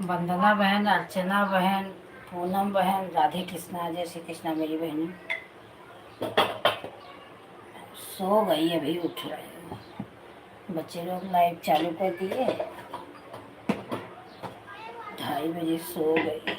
वंदना बहन, अर्चना बहन, पूनम बहन, राधे कृष्णा, जय श्री कृष्णा मेरी बहन। सो गई, अभी उठ रहे हैं। बच्चे लोग लाइट चालू कर दिए, 2:30 बजे सो गई।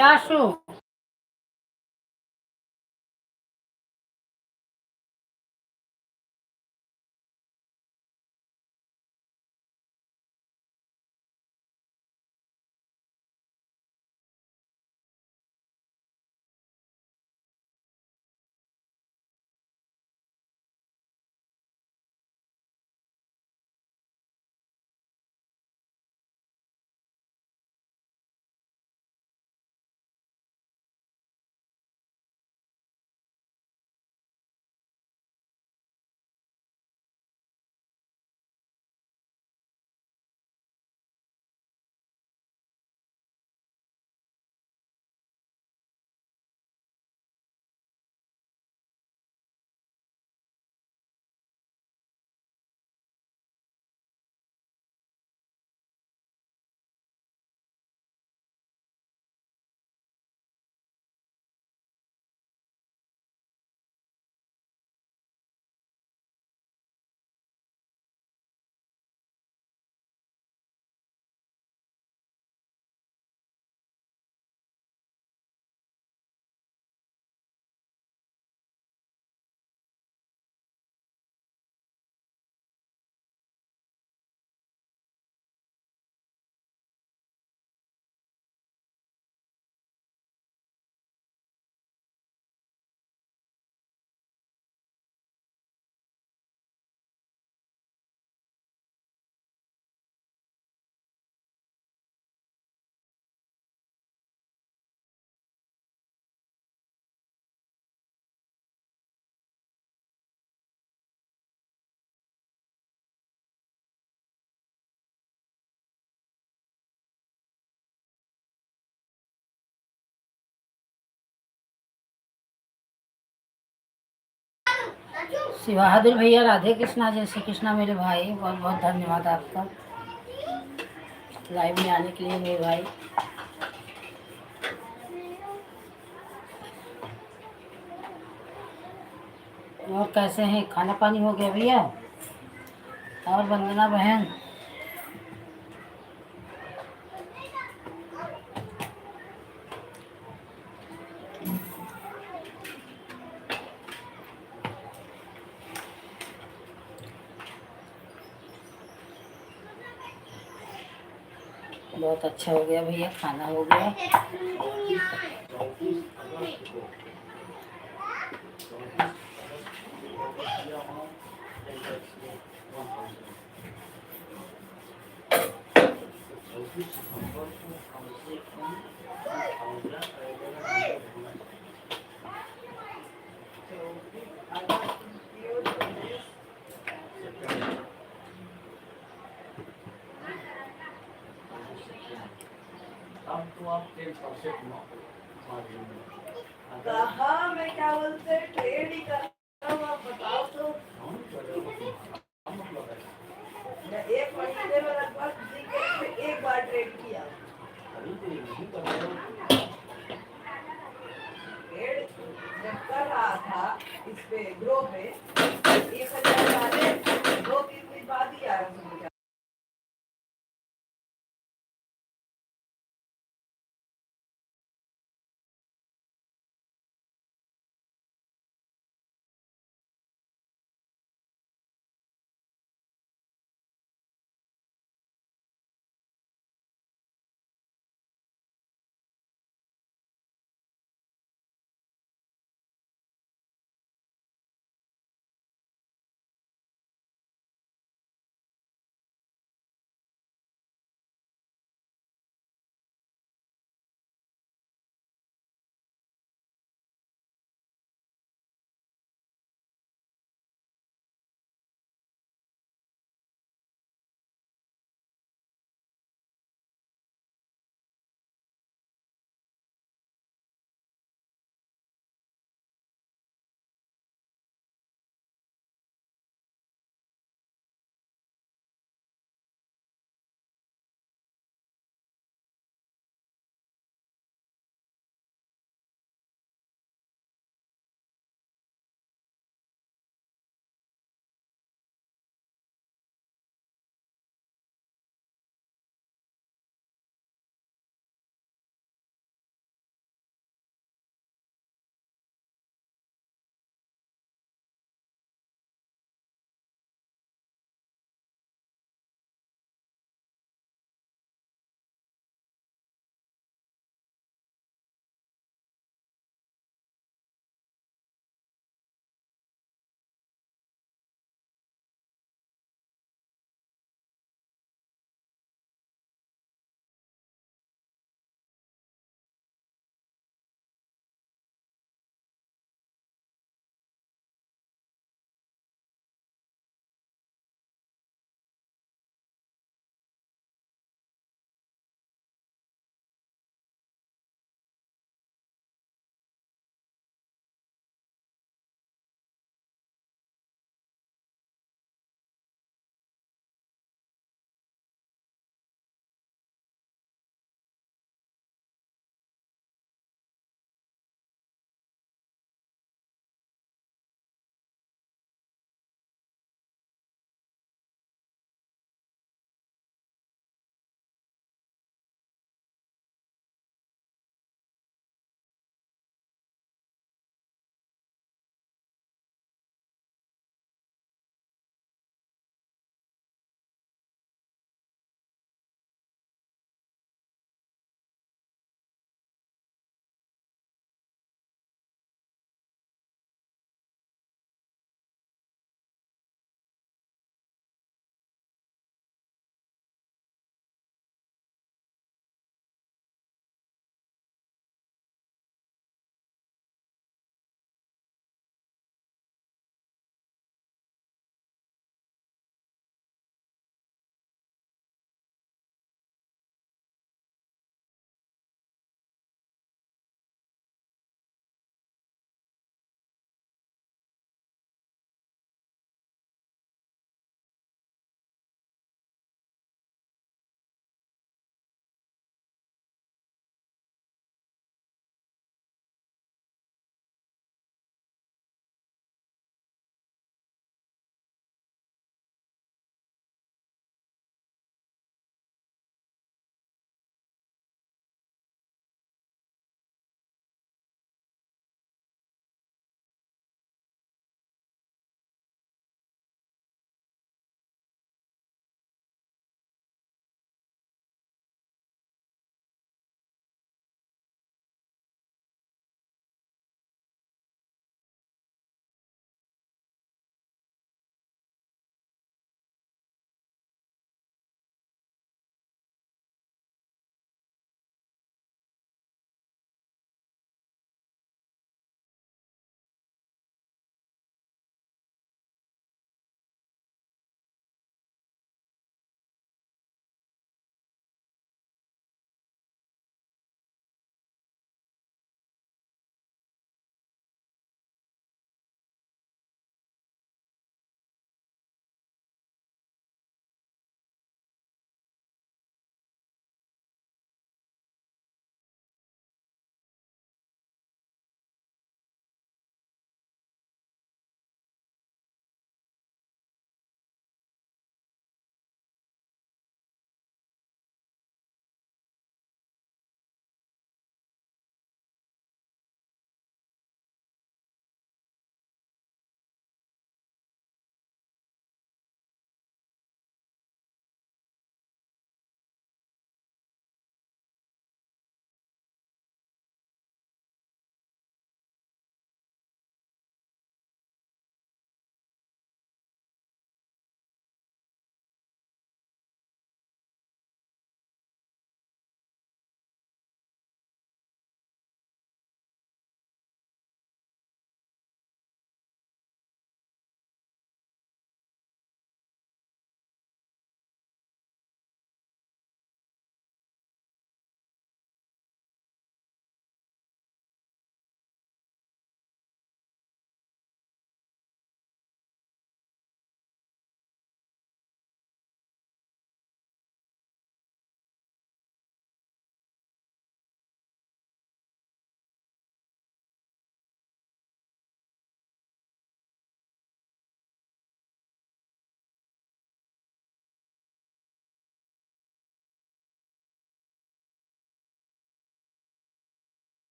आशु, श्री बहादुर भैया, राधे कृष्णा, जय श्री कृष्णा मेरे भाई। बहुत बहुत धन्यवाद आपका लाइव में आने के लिए मेरे भाई। और कैसे हैं, खाना पानी हो गया भैया? और वंदना बहन, बहुत अच्छा हो गया भैया, खाना हो गया। कहाँ मैं क्या बोलते ट्रेड ही कर रहा हूँ, आप बताओ तो। मैं 1 महीने में लगभग जीके में 1 बार ट्रेड किया। ट्रेड जब कर रहा था इस पे ग्रो पे 1,000 डाले, 2-3 दिन बाद ही आया समझ।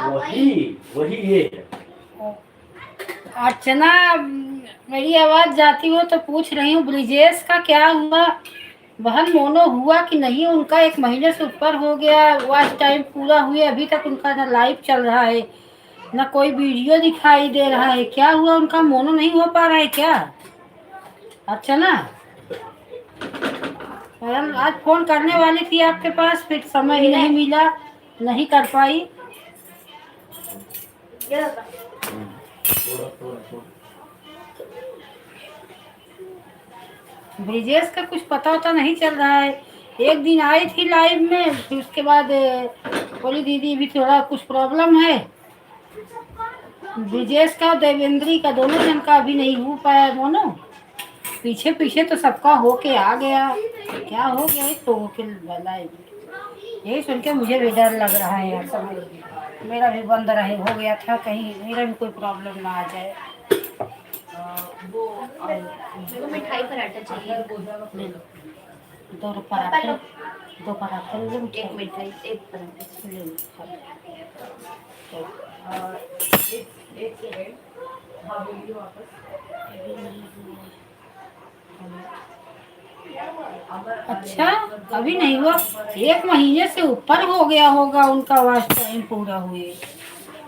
वही वही ये है। अर्चना, मेरी आवाज जाती हो तो पूछ रही हूँ, ब्रिजेश का क्या हुआ? बहन मोनो हुआ कि नहीं? उनका 1 महीने से ऊपर हो गया, वॉच टाइम पूरा हुए अभी तक उनका ना लाइव चल रहा है ना कोई वीडियो दिखाई दे रहा है। क्या हुआ उनका? मोनो नहीं हो पा रहा है क्या? अर्चना, मैडम आज फोन करने वाली थी आपके पास, फिर समय ही नहीं मिला, नहीं कर पाई। थोड़ा थोड़ा थोड़ा ब्रिजेश का कुछ पता वता नहीं चल रहा है। एक दिन आई थी लाइव में, फिर उसके बाद बोली दीदी भी थोड़ा कुछ प्रॉब्लम है। ब्रिजेश का और देवेंद्री का दोनों जन का अभी नहीं हो पाया मोनो। पीछे पीछे तो सबका होके आ गया, क्या हो गया इस लोगों के लाइव? यही सुन के मुझे भी डर लग रहा है यार, सब मेरा भी बंद रहे हो गया था, कहीं मेरा भी कोई प्रॉब्लम ना आ जाए। वो मेरे को मिठाई पराठा चाहिए। ले लो, दो पराठे, दो पराठे ले लो, एक मिठाई, एक पराठा। ले लो। एक सेकेंड। हाँ बोलिए वापस। अच्छा, अभी नहीं हुआ? 1 महीने से ऊपर हो गया होगा उनका वॉच टाइम पूरा हुए,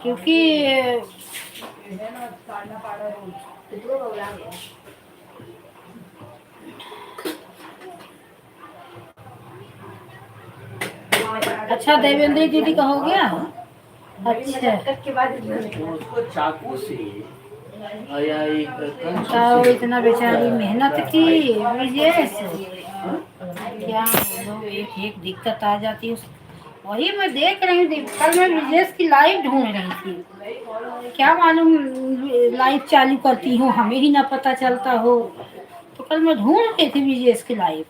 क्योंकि है ना, काटना पड़ा रोज। कितना बोला गया? अच्छा देवेंद्र दीदी का हो गया। अच्छा के बाद उसको चाकू से या एक कंच बताओ, से इतना बेचारी मेहनत की ब्रिजेश, क्या बोलो, एक एक दिक्कत आ जाती है वही मैं देख रही हूँ। कल मैं ब्रिजेश की लाइव ढूंढ रही थी, क्या मालूम लाइव चालू करती हूँ हमें ही ना पता चलता हो। तो कल मैं ढूंढ रही थी ब्रिजेश की लाइव,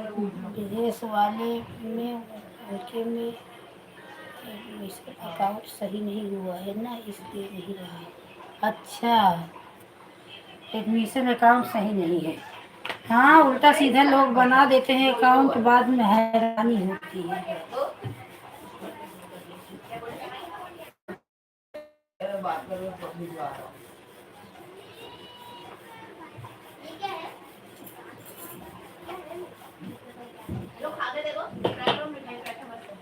ब्रिजेश वाले में उनके में इसका अकाउंट सही नहीं हुआ है ना, इसलिए नहीं रहा है। अच्छा, एडमिशन अकाउंट सही नहीं है। हाँ, उल्टा सीधा लोग बना देते हैं अकाउंट, बाद में हैरानी होती है। बात करो तो भिजवा रहा हूँ। लो खा के देखो, ट्राई करो मिठाई पराठा मस्त है।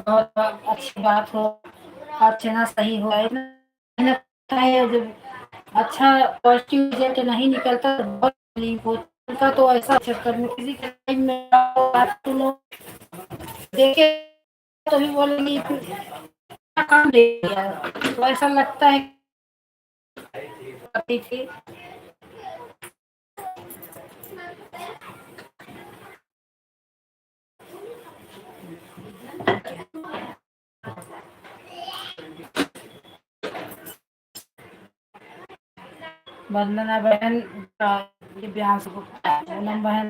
बहुत अच्छी बात हो, अर्चना सही हो है ना। मेहनत है, जब अच्छा पॉजिटिव रिजल्ट नहीं निकलता तो बहुत तकलीफ होती है। उनका तो ऐसा चक्कर में किसी के टाइम में बात सुनो, देखे तो भी बोलेंगी क्या काम दे दिया, तो ऐसा लगता है करती थी। वंदना बहन का, दिव्यांश गुप्ता, पूनम बहन,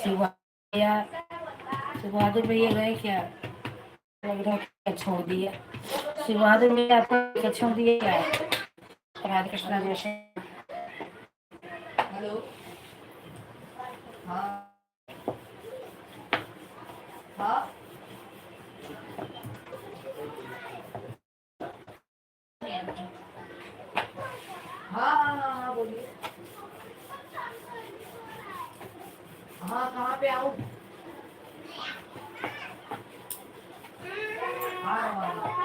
शिवाया, शिवादुर भैया गए क्या? लग रहा है कि छोड़ दिया। शिवादुर भैया आपको छोड़ दिया क्या? राधे कृष्णा जैसे। हेलो। हाँ हाँ हाँ हाँ हाँ हाँ बोलिए। हाँ कहाँ पे आऊँ? हाँ हाँ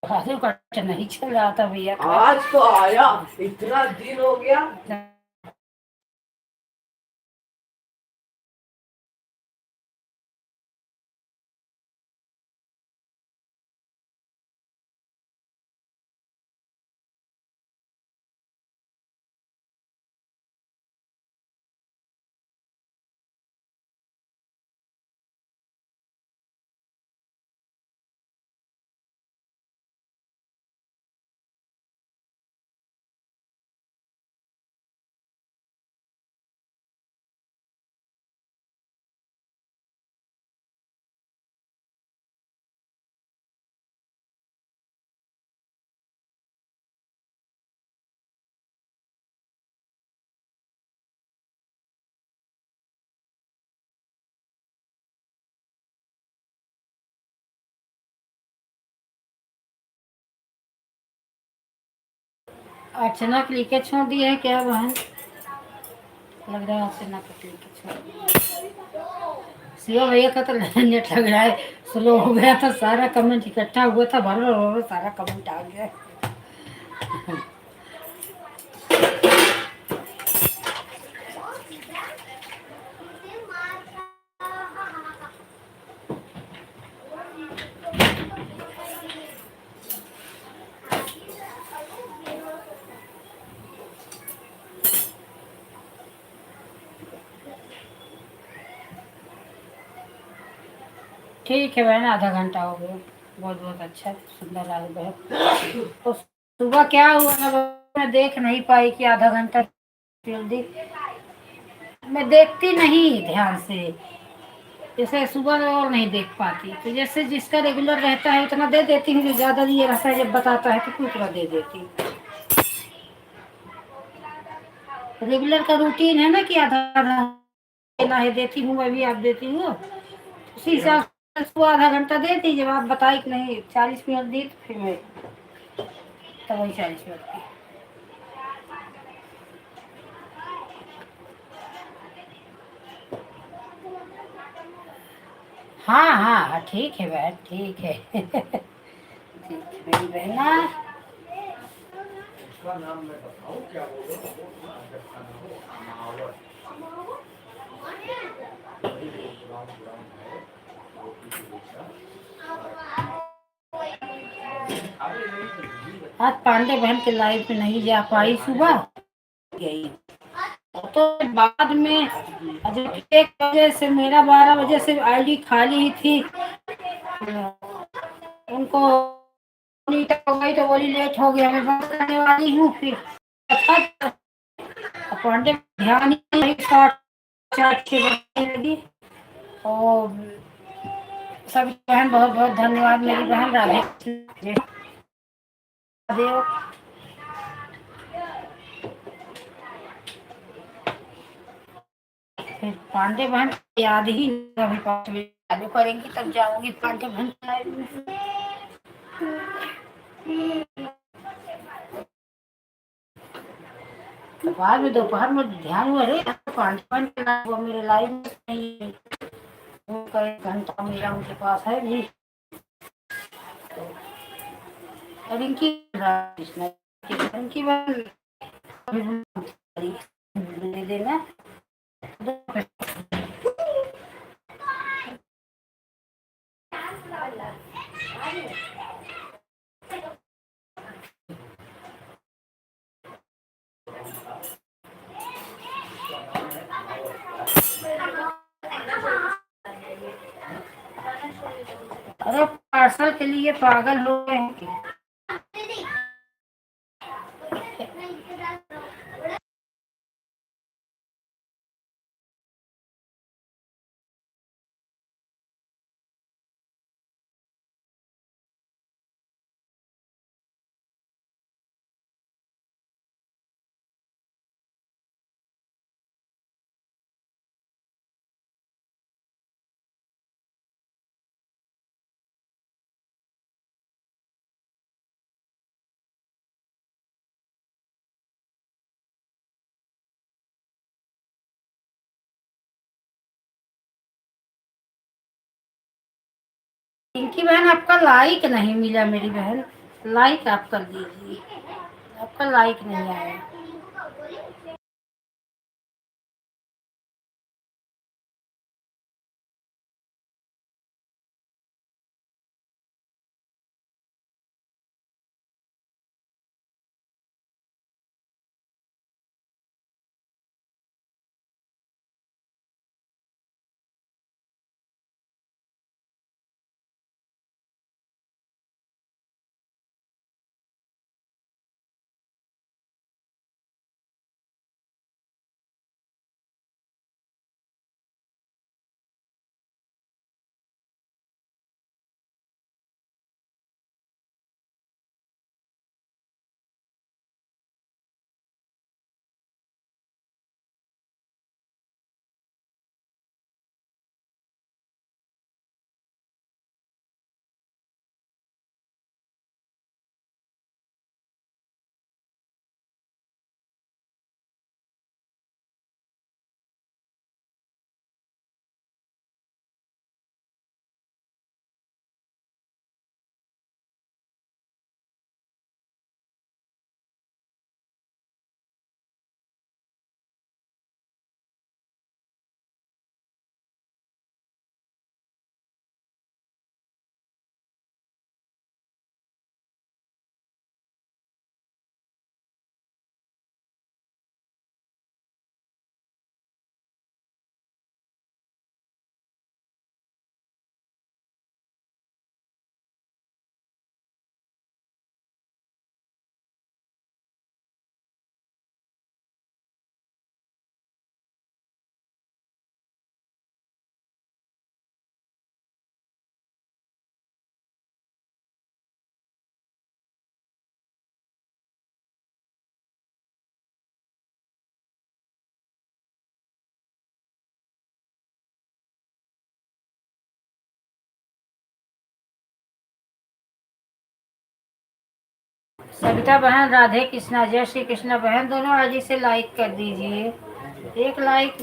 राधे का नहीं चल रहा था भैया का। आज तो आया, इतना दिन हो गया। अर्चना के लेके छोड़ दी है क्या बहन? लग रहा है अर्चना के लेके छोड़ दी। शिवा भैया का तो नेट लग रहा है स्लो हो गया था, सारा कमेंट इकट्ठा हुआ था, भर सारा कमेंट आ गया। ठीक है बहन, आधा घंटा हो गया। बहुत बहुत अच्छा, सुंदर लगा बहुत। तो सुबह क्या हुआ ना, मैं देख नहीं पाई कि आधा घंटा जल्दी, मैं देखती नहीं ध्यान से, जैसे सुबह और नहीं देख पाती, तो जैसे जिसका रेगुलर रहता है उतना दे देती हूँ, जो ज़्यादा ये रहता है जब बताता है तो फिर उतना दे देती हूँ। रेगुलर का रूटीन है ना कि आधा आधा देना है, देती हूँ मैं भी, आप देती हूँ, उसी हिसाब से उसको आधा घंटा दे दी। जब आप बताई कि नहीं 40 मिनट दी, तो फिर मैं तब वही 40 मिनट की। हाँ हाँ हाँ, ठीक है बहन, ठीक है। ठीक है मेरी बहना। उसका नाम मैं बताऊं क्या बोलो, वो ना जब का नाम हो अमावट, वही जो ब्राउन ब्राउन है, रोटी के जैसा। अरे नहीं तो नहीं बच्चे। आज पांडे बहन के लाइफ में नहीं जा पाई सुबह, गई तो बाद में, जब 1 बजे से मेरा 12 बजे से आईडी खाली ही थी, उनको नीटा हो गई तो बोली लेट हो गया, मैं बंद करने वाली हूँ फिर। अच्छा, पांडे ध्यान ही नहीं, 4:06 लगी। और सभी बहन बहुत बहुत धन्यवाद, मेरी बहन राधे कृष्ण, देव। फिर पांडे बहन याद ही नहीं, अभी 5 बजे चालू करेंगी तब जाऊंगी पांडे बहन के लाइव में। तो बाद में दोपहर में ध्यान हुआ, अरे पांडे बहन के लाइव, वो मेरे लाइव में नहीं है। उनका 1 घंटा मेरा उनके पास है भी। तो रिंकी कृष्ण रिंकी बहन दे देना। अरे पार्सल के लिए पागल हो गए हैं। पिंकी बहन, आपका लाइक नहीं मिला मेरी बहन, लाइक आप कर दीजिए, आपका लाइक नहीं आया। सविता बहन, राधे कृष्णा, जय श्री कृष्णा बहन, दोनों आईडी से लाइक कर दीजिए। एक लाइक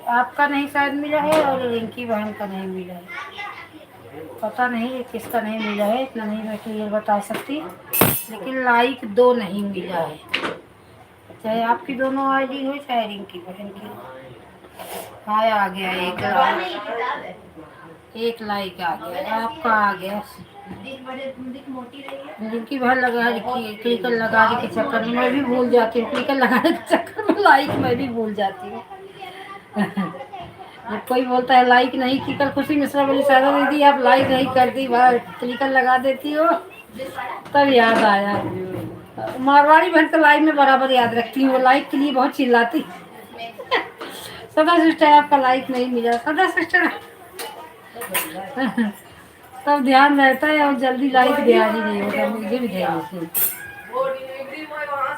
आपका नहीं शायद मिला है और रिंकी बहन का नहीं मिला है। पता नहीं किसका नहीं मिला है, इतना नहीं मैं क्लियर बता सकती, लेकिन लाइक 2 नहीं मिला है। चाहे आपकी दोनों आईडी हो चाहे रिंकी बहन की। हाँ आ गया एक लाइक, नहीं किताब है। एक लाइक आ गया, आपका आ गया। दिख मोटी रही है। रिंकी बहन लगा रखी, क्लिकर लगाने के चक्कर में मैं भी भूल जाती हूँ, क्लिकर लगाने के चक्कर में लाइक मैं भी भूल जाती हूँ। जब कोई बोलता है लाइक नहीं की, कल खुशी मिश्रा बोली सारा दीदी आप लाइक नहीं करती, बार क्लिकर लगा देती हो, तब याद आया। मारवाड़ी बहन तो लाइक में बराबर याद रखती हूँ, वो लाइक के लिए बहुत चिल्लाती। सदा सिस्टर आपका लाइक नहीं मिला, सदा सिस्टर। तब ध्यान रहता है और जल्दी लाइक ध्यान ही नहीं होता, मुझे भी ध्यान नहीं। वो डिलीवरी बॉय वहां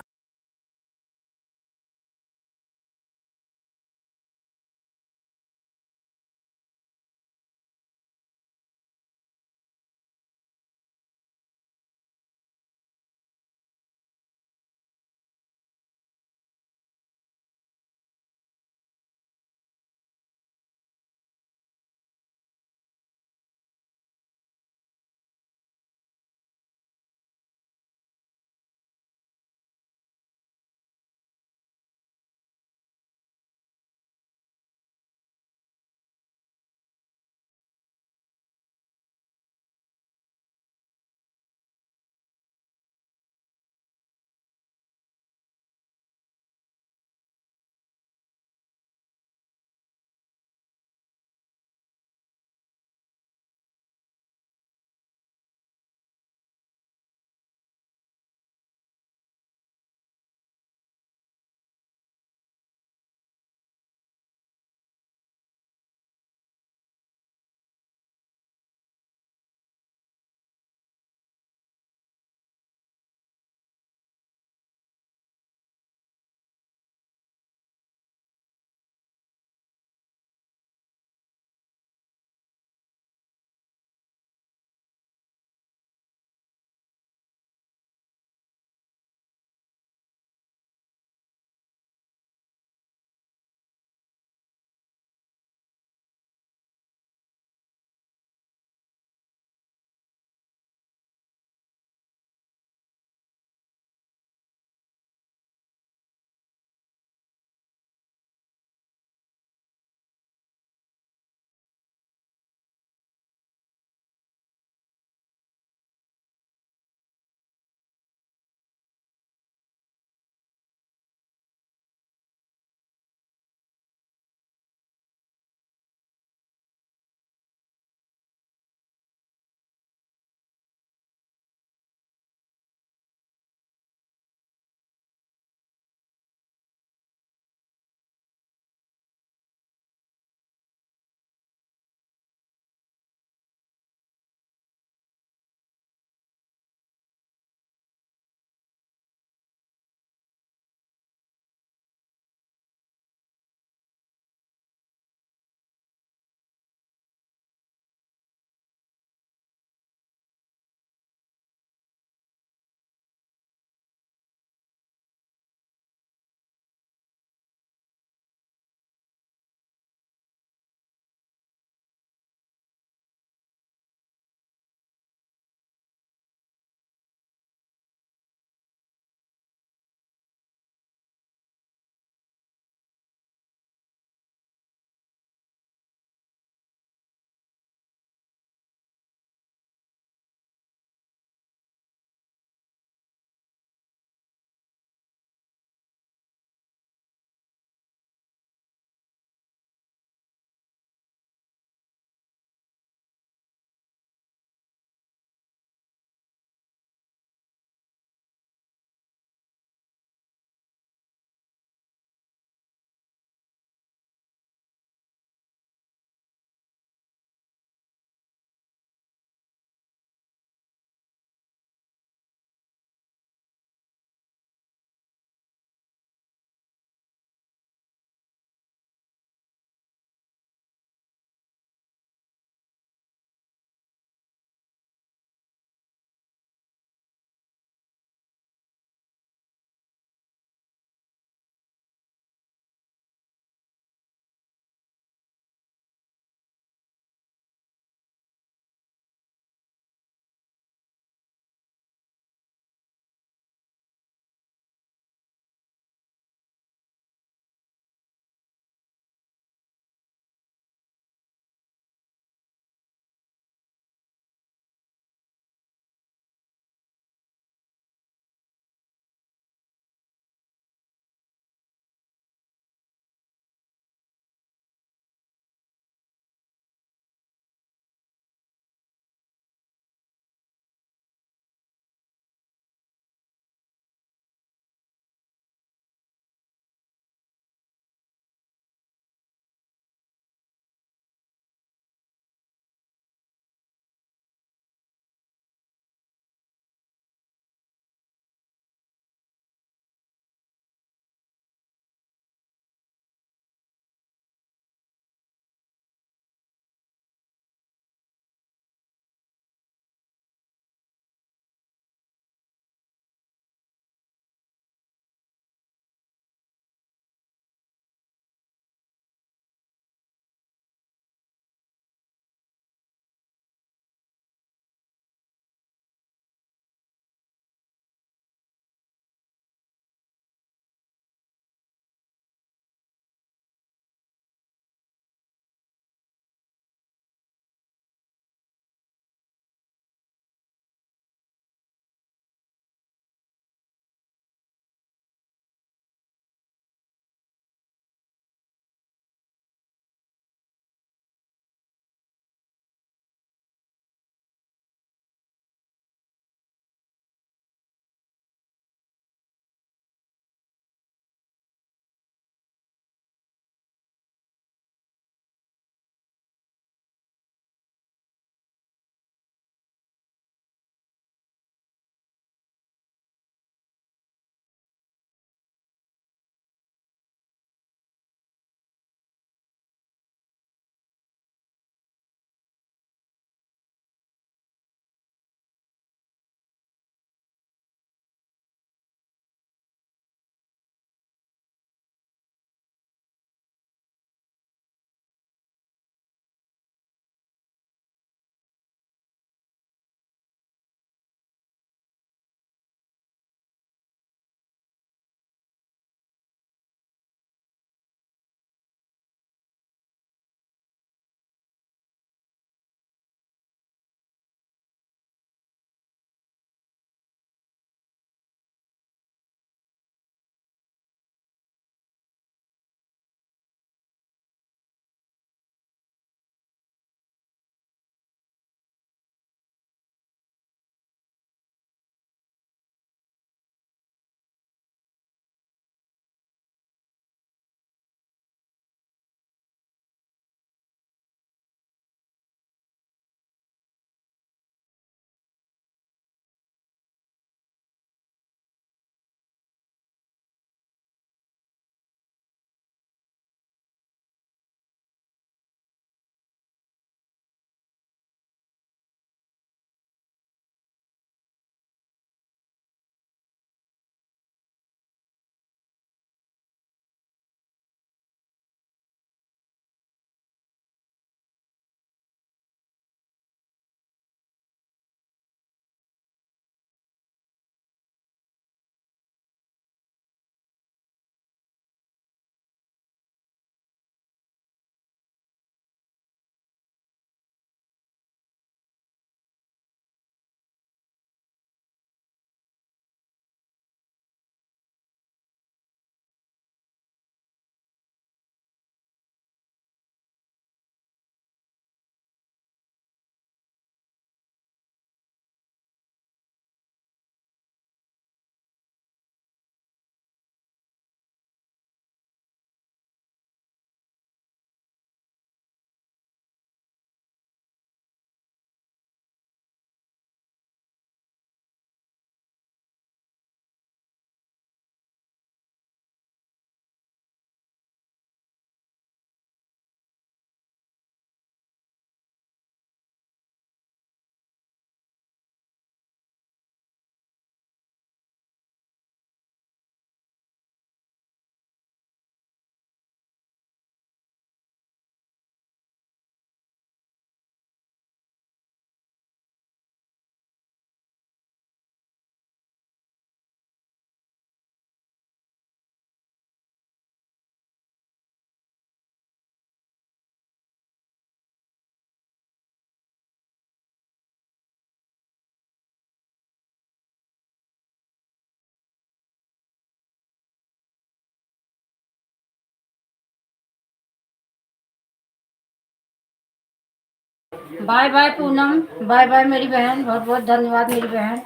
bye bye Poonam, bye bye मेरी बहन, बहुत बहुत धन्यवाद मेरी बहन।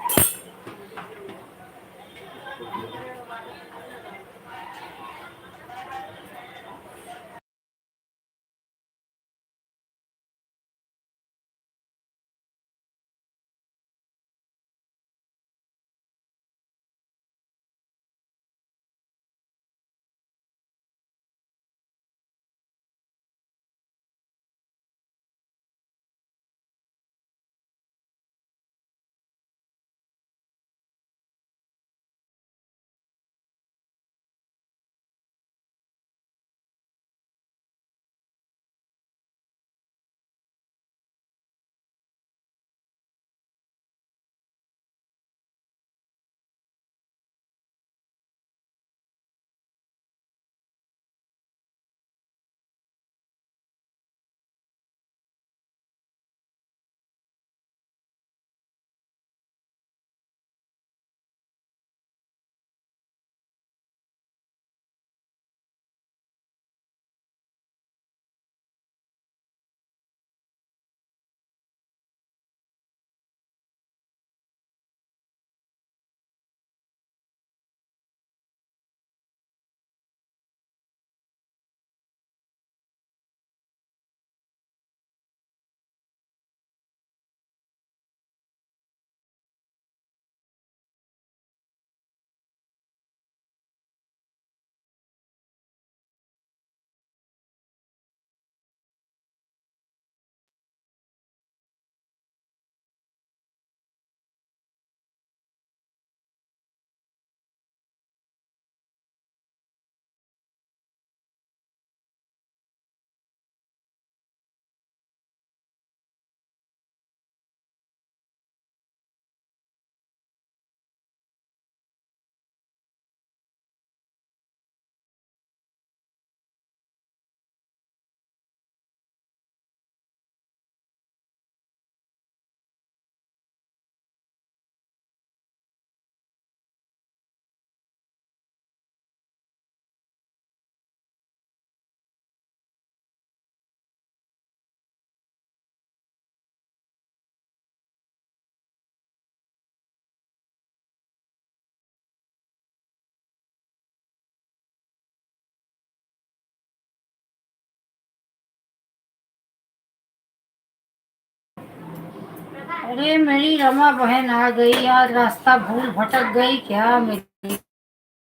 अरे मेरी रमा बहन आ गई, आज रास्ता भूल भटक गई क्या मेरी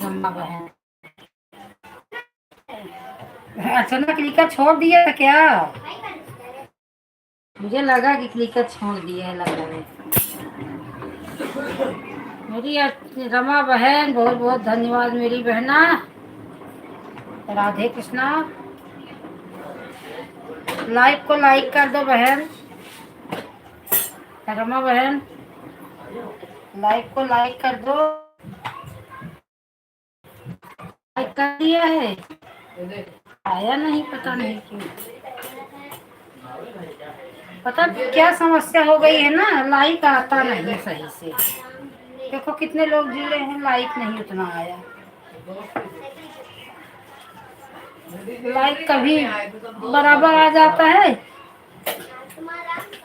रमा बहन। अचानक क्लिकर छोड़ दिया था क्या? मुझे लगा कि क्लिकर छोड़ दिया है, लगा है। मेरी रमा बहन, बहुत बहुत धन्यवाद मेरी बहना। राधे कृष्णा। लाइक को लाइक कर दो बहन, रमा बहन, लाइक को लाइक कर दो। लाइक कर दिया है, आया नहीं, पता नहीं क्यों। पता क्या समस्या हो गई है ना, लाइक आता नहीं सही से। देखो कितने लोग जुड़े हैं, लाइक नहीं उतना आया। लाइक कभी बराबर आ जाता है,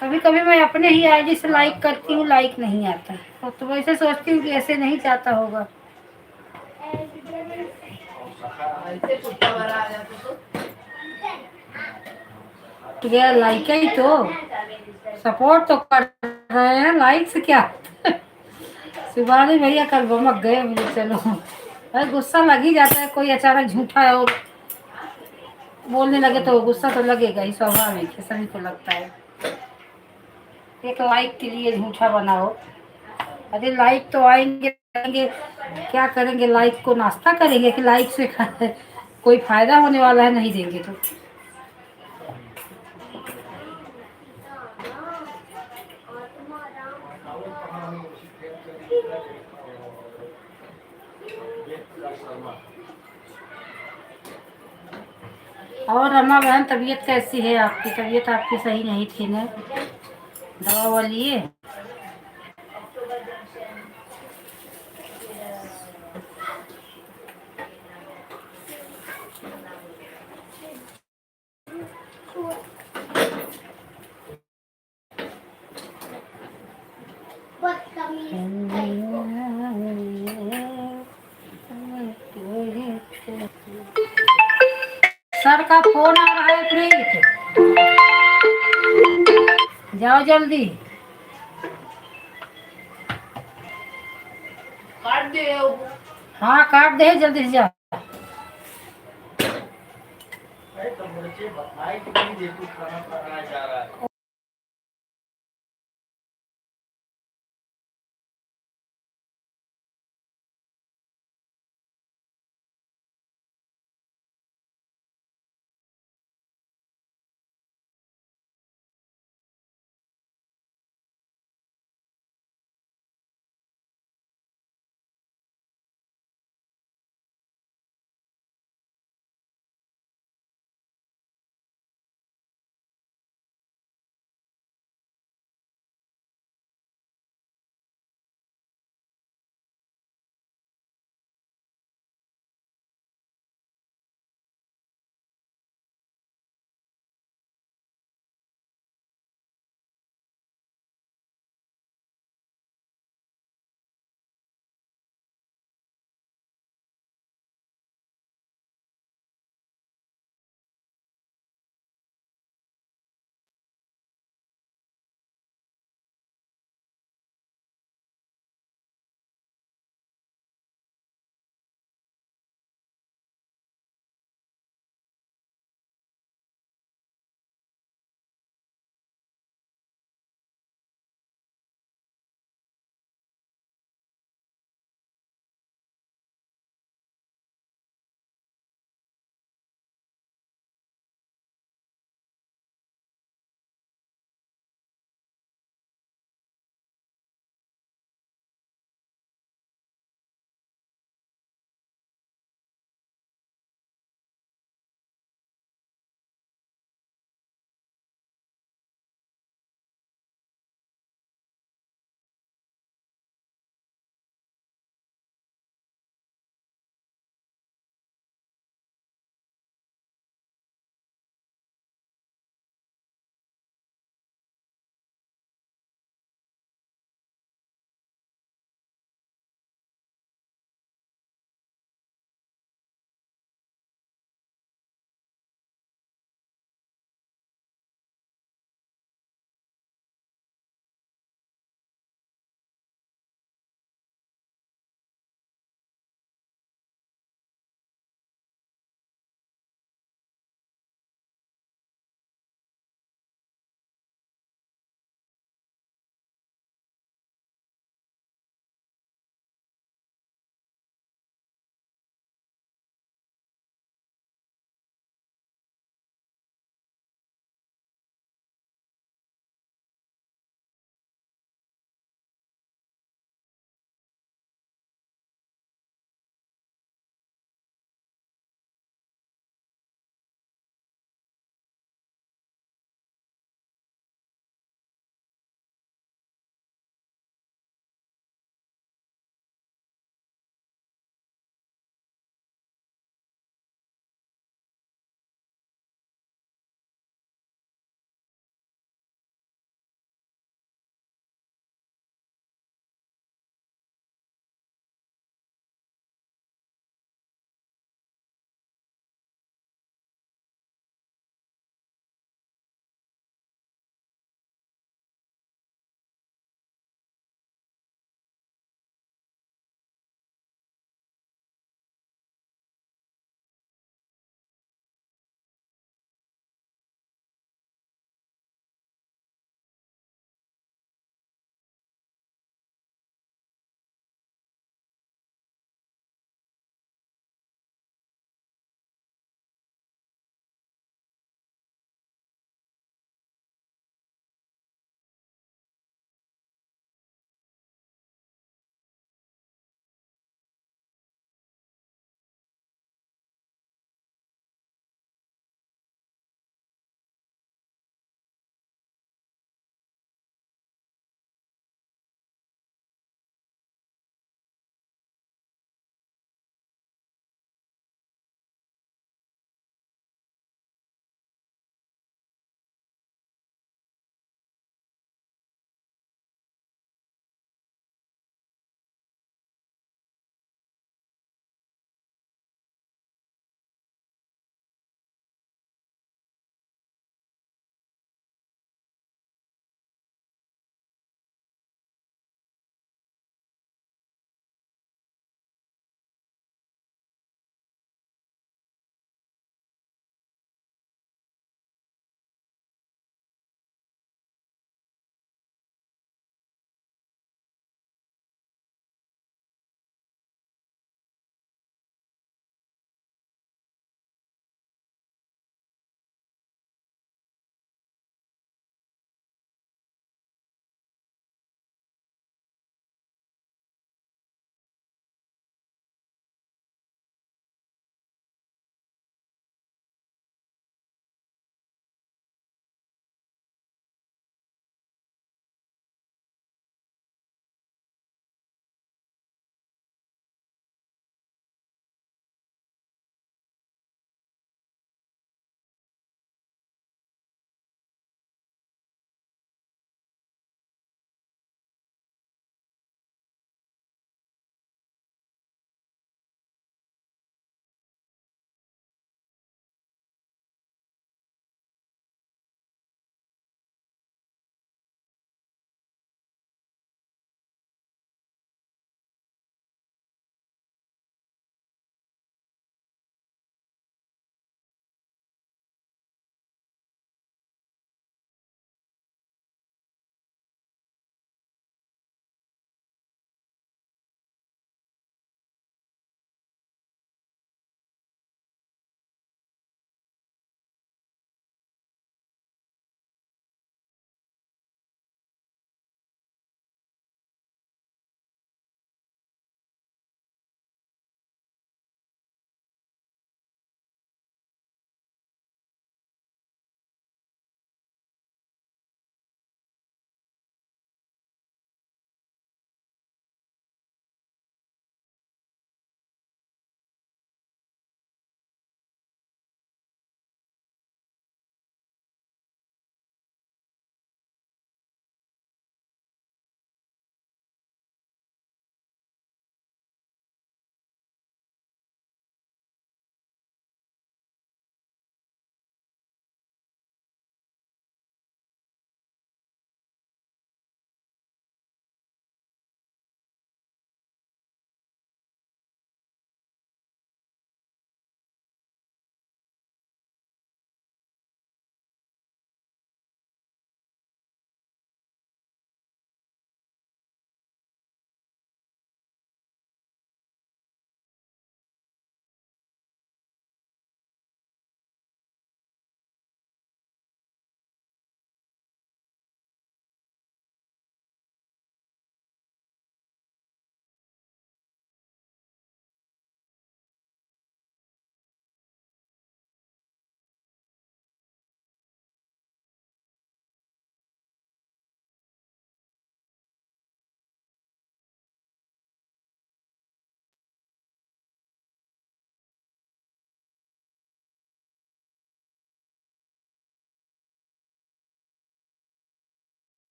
कभी कभी मैं अपने ही आईडी से लाइक करती हूँ, लाइक नहीं आता। तो वैसे सोचती हूँ कि ऐसे नहीं जाता होगा। ऐसे कुत्ता वाला आ जाता तो गया लाइक ही तो सपोर्ट तो कर रहे हैं, लाइक से क्या। शिवानी भैया कल बमक गए मुझे, चलो अरे गुस्सा लग ही जाता है, कोई अचानक झूठा और बोलने लगे तो गुस्सा तो लगेगा ही, स्वाभाविक है, सभी को लगता है। एक लाइक के लिए झूठा बनाओ। अरे लाइक तो आएंगे आएंगे, क्या करेंगे लाइक को, नाश्ता करेंगे कि लाइक से कोई फायदा होने वाला है, नहीं देंगे तो। और रमा बहन, तबीयत कैसी है आपकी? तबीयत आपकी सही नहीं थी ना, दवा ववा लिए? का फोन आ रहा है प्रीत। जाओ जल्दी। काट दे। हाँ काट दे जल्दी से जा। अरे तो मुझे बताए कि नहीं देखो खाना पकाया जा रहा है।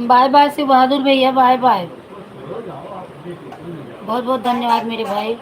बाय बाय शिव बहादुर भैया, बाय बाय। बहुत बहुत धन्यवाद मेरे भाई।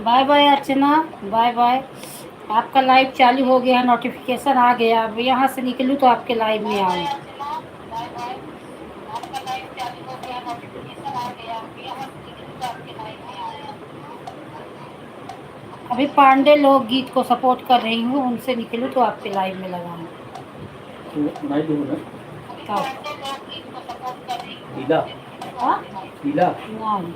बाय बाय अर्चना, बाय बाय। आपका लाइव चालू हो गया, नोटिफिकेशन आ गया, अब यहाँ से निकलूँ तो आपके लाइव में आऊँ। अभी पांडे लोग गीत को सपोर्ट कर रही हूँ, उनसे निकलूँ तो आपके लाइव में लगाऊँ। नहीं दूँ ना तब पीला हाँ पीला नहीं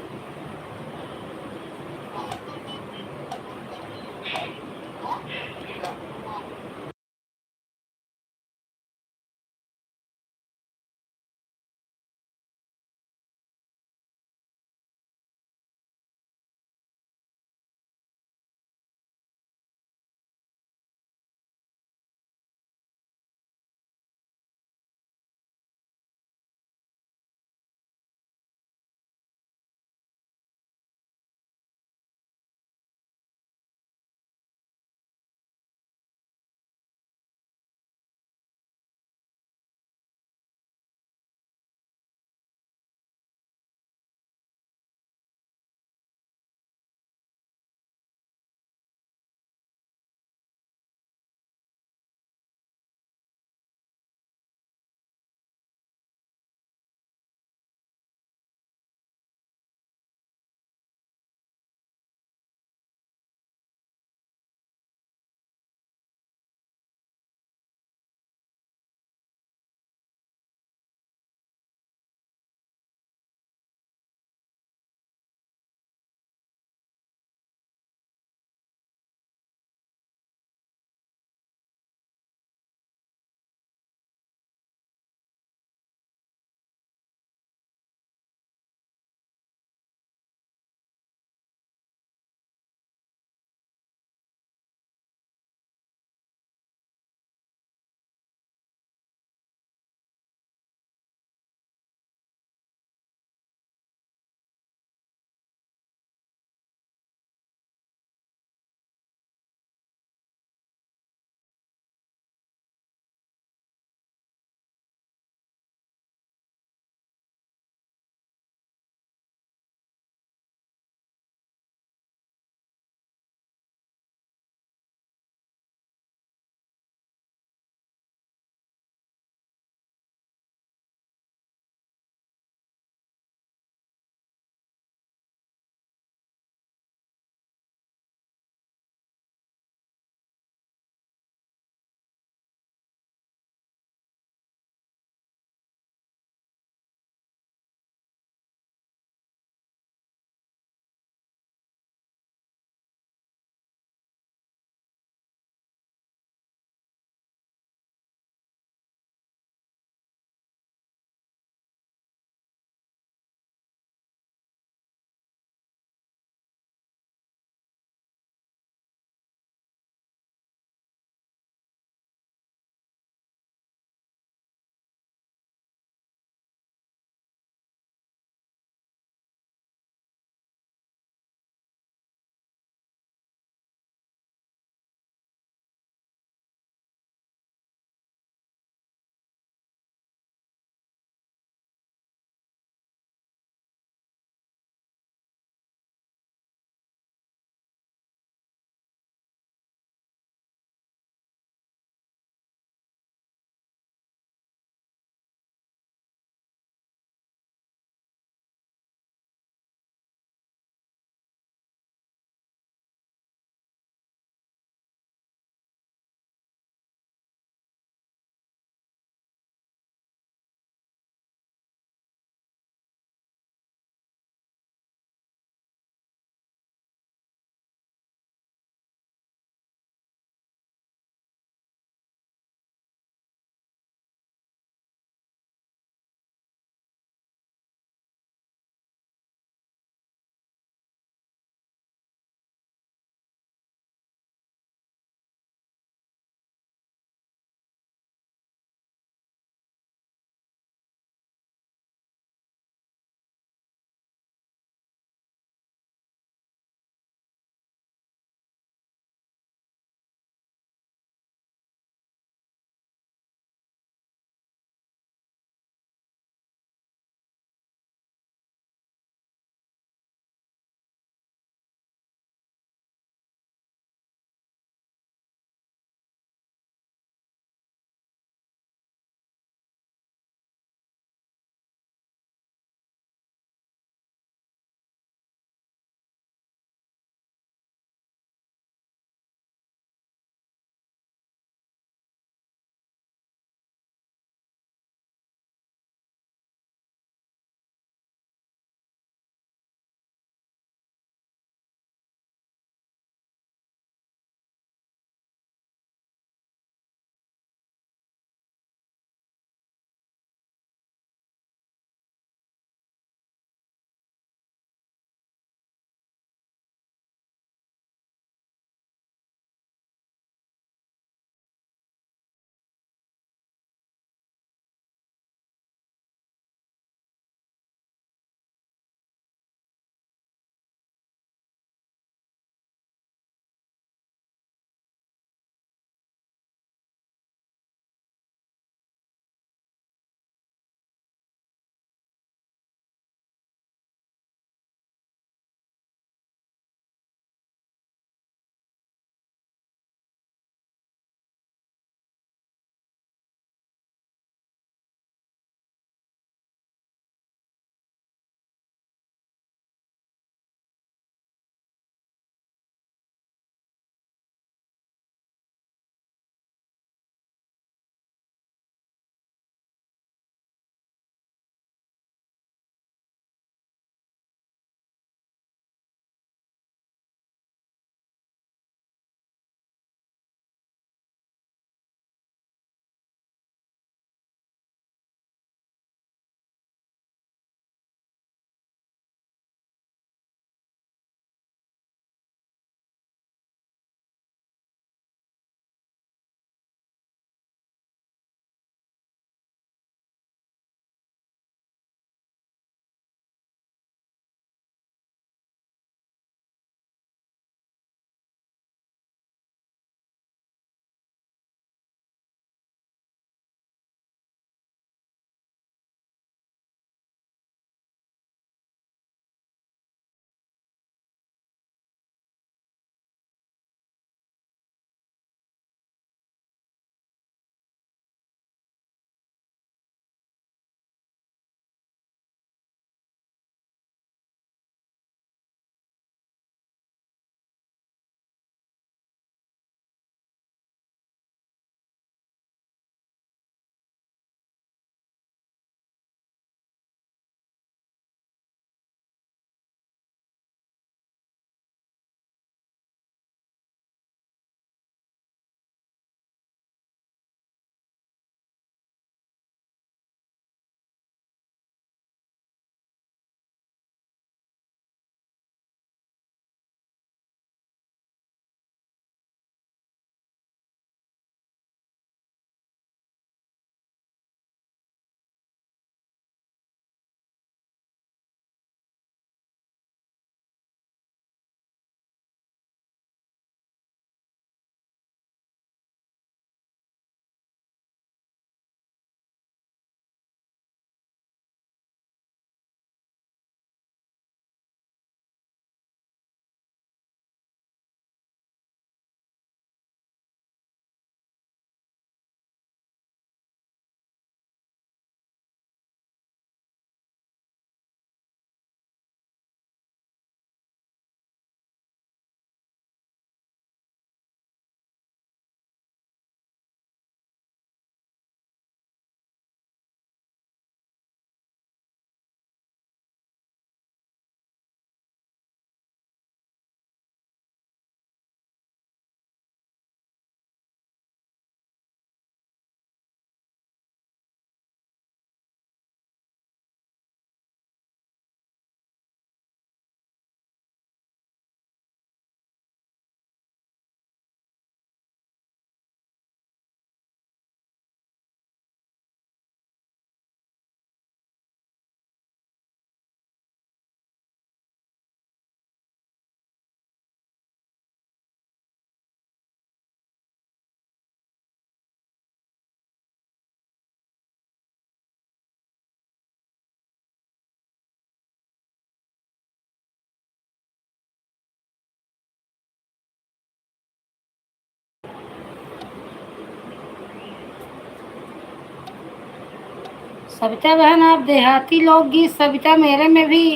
सविता बहन, आप देहाती लोकगीत सविता मेरे में भी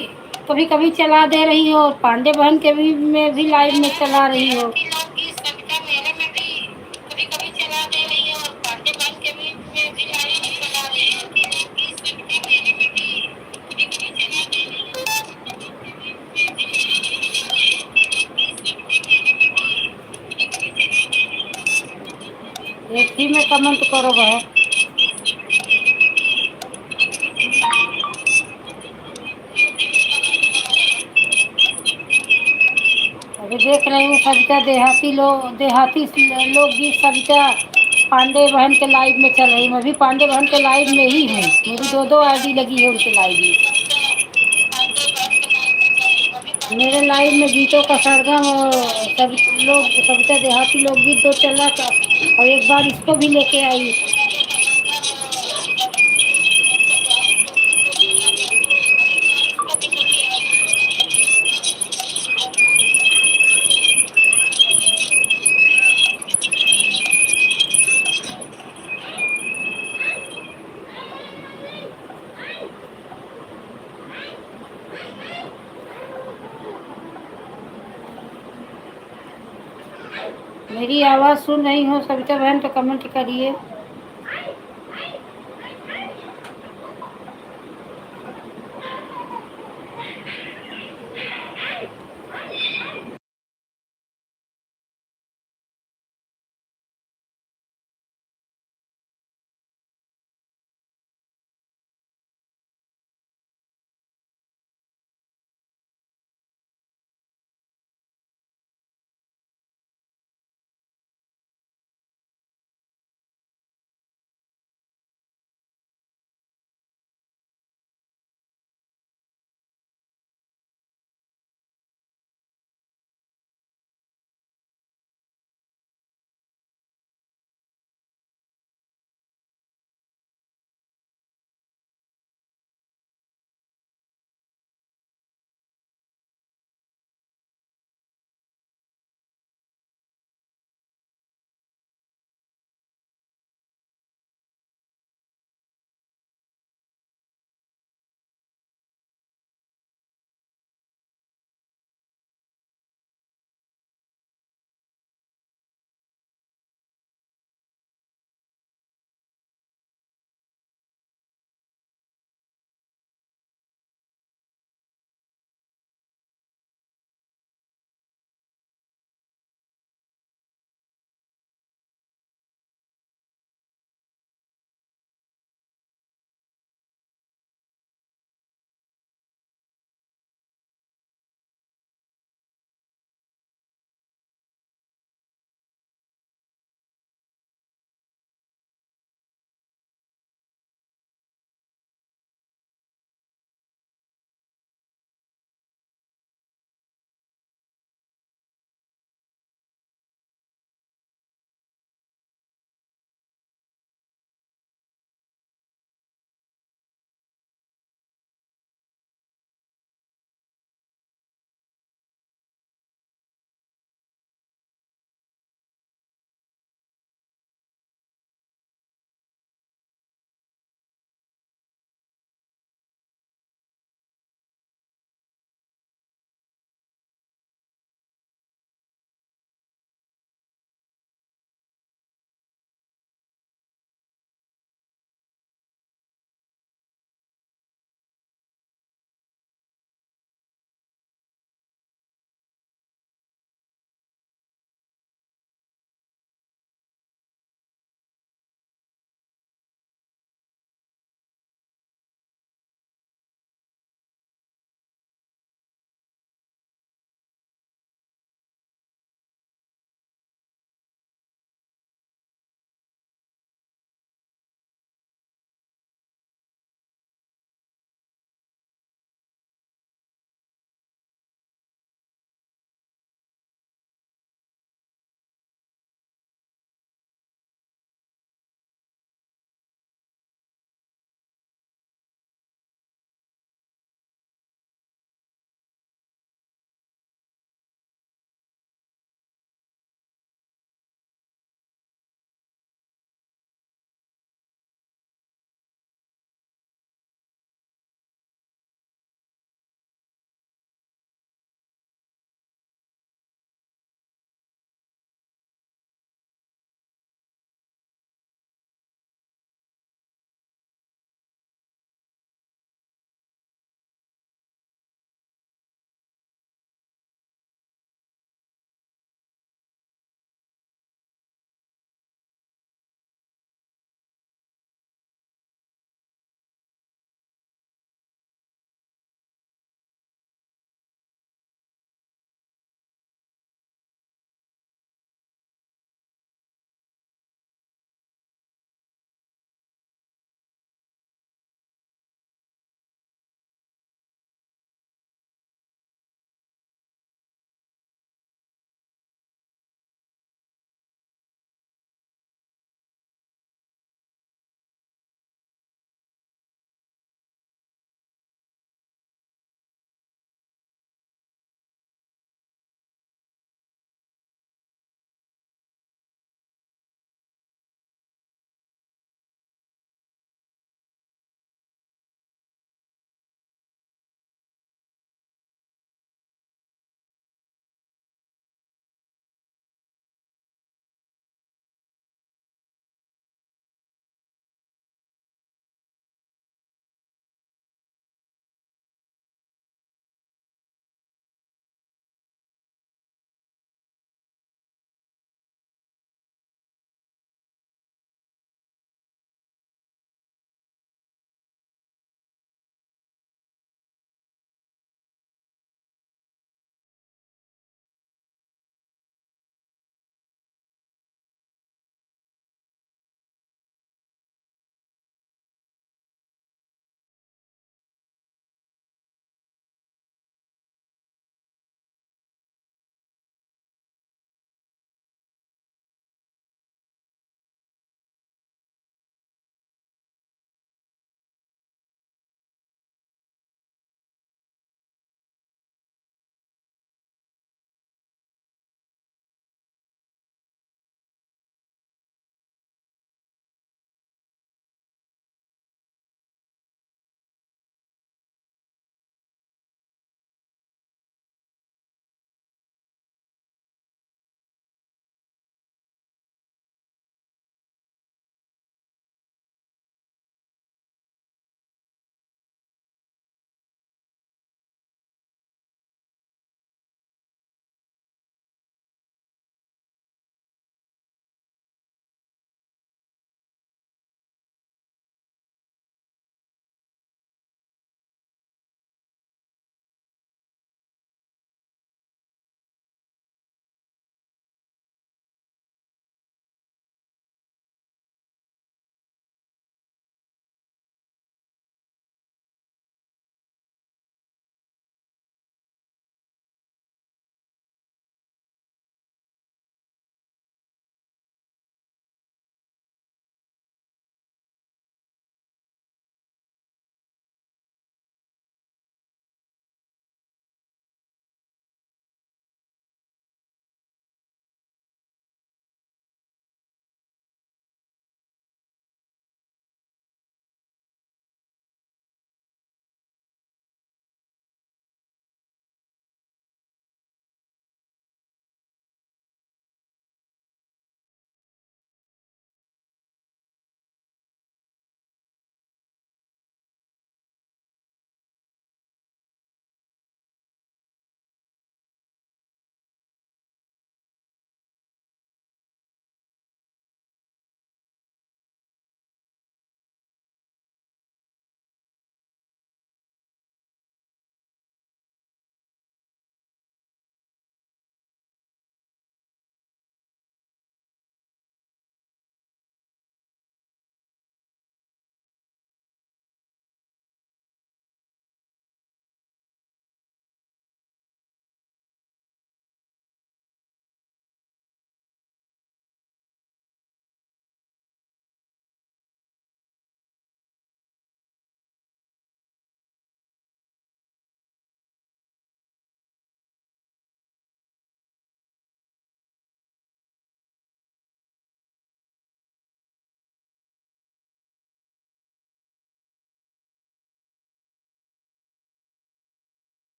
कभी कभी चला दे रही हो, और पांडे बहन के भी में भी लाइव में चला रही हो। एक ही में कमेंट करो बहन। अभी देख रही हूँ सविता देहाती लोकगीत सविता पांडे बहन के लाइव में चल रही। मैं भी पांडे बहन के लाइव में ही हूँ, मेरी दो दो आईडी लगी है उनके लाइव में। मेरे लाइव में गीतों का सरगम और सविता देहाती लोकगीत दो चला था, और एक बार इसको भी लेके आई। मेरी आवाज़ सुन रही हो सविता बहन तो कमेंट करिए।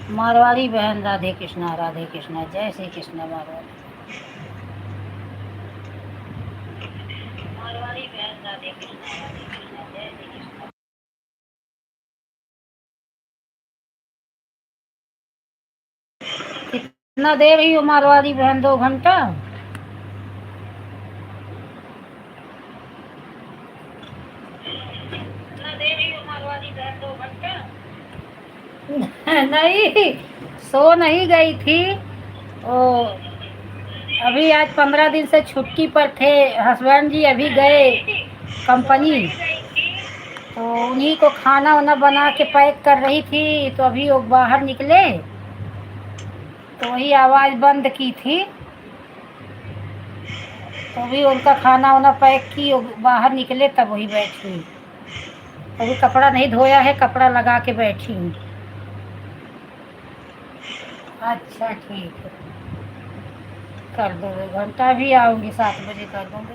मारवाड़ी बहन राधे कृष्णा जय श्री कृष्ण। मारवाड़ी बहन राधे कृष्णा जय श्री कृष्ण। कितना दे रही हो मारवाड़ी बहन? 2 घंटा? कितना दे रही हो मारवाड़ी बहन? 2 घंटा? नहीं, सो नहीं गई थी। ओ, अभी आज 15 दिन से छुट्टी पर थे हस्बैंड जी, अभी गए कंपनी, तो उन्हीं को खाना वाना बना के पैक कर रही थी, तो अभी वो बाहर निकले तो वही आवाज़ बंद की थी, तो अभी उनका खाना वाना पैक की, वो बाहर निकले तब वही बैठी। अभी कपड़ा नहीं धोया है, कपड़ा लगा के बैठी हूँ। अच्छा ठीक है, कर दो 2 घंटा, भी आऊँगी 7 बजे कर दूँगी।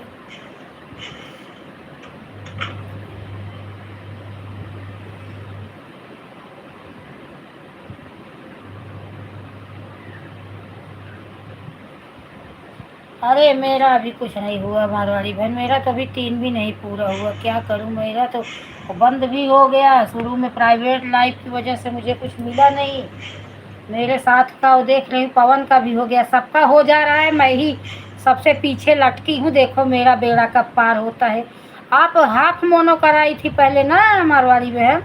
अरे मेरा अभी कुछ नहीं हुआ मारवाड़ी बहन, मेरा तो अभी 3 भी नहीं पूरा हुआ। क्या करूं, मेरा तो बंद भी हो गया। शुरू में प्राइवेट लाइफ की वजह से मुझे कुछ मिला नहीं। मेरे साथ का वो देख रही हूँ, पवन का भी हो गया, सबका हो जा रहा है, मैं ही सबसे पीछे लटकी हूँ। देखो मेरा बेड़ा कब पार होता है। आप हाफ मोनो कराई थी पहले ना मारवाड़ी बहन?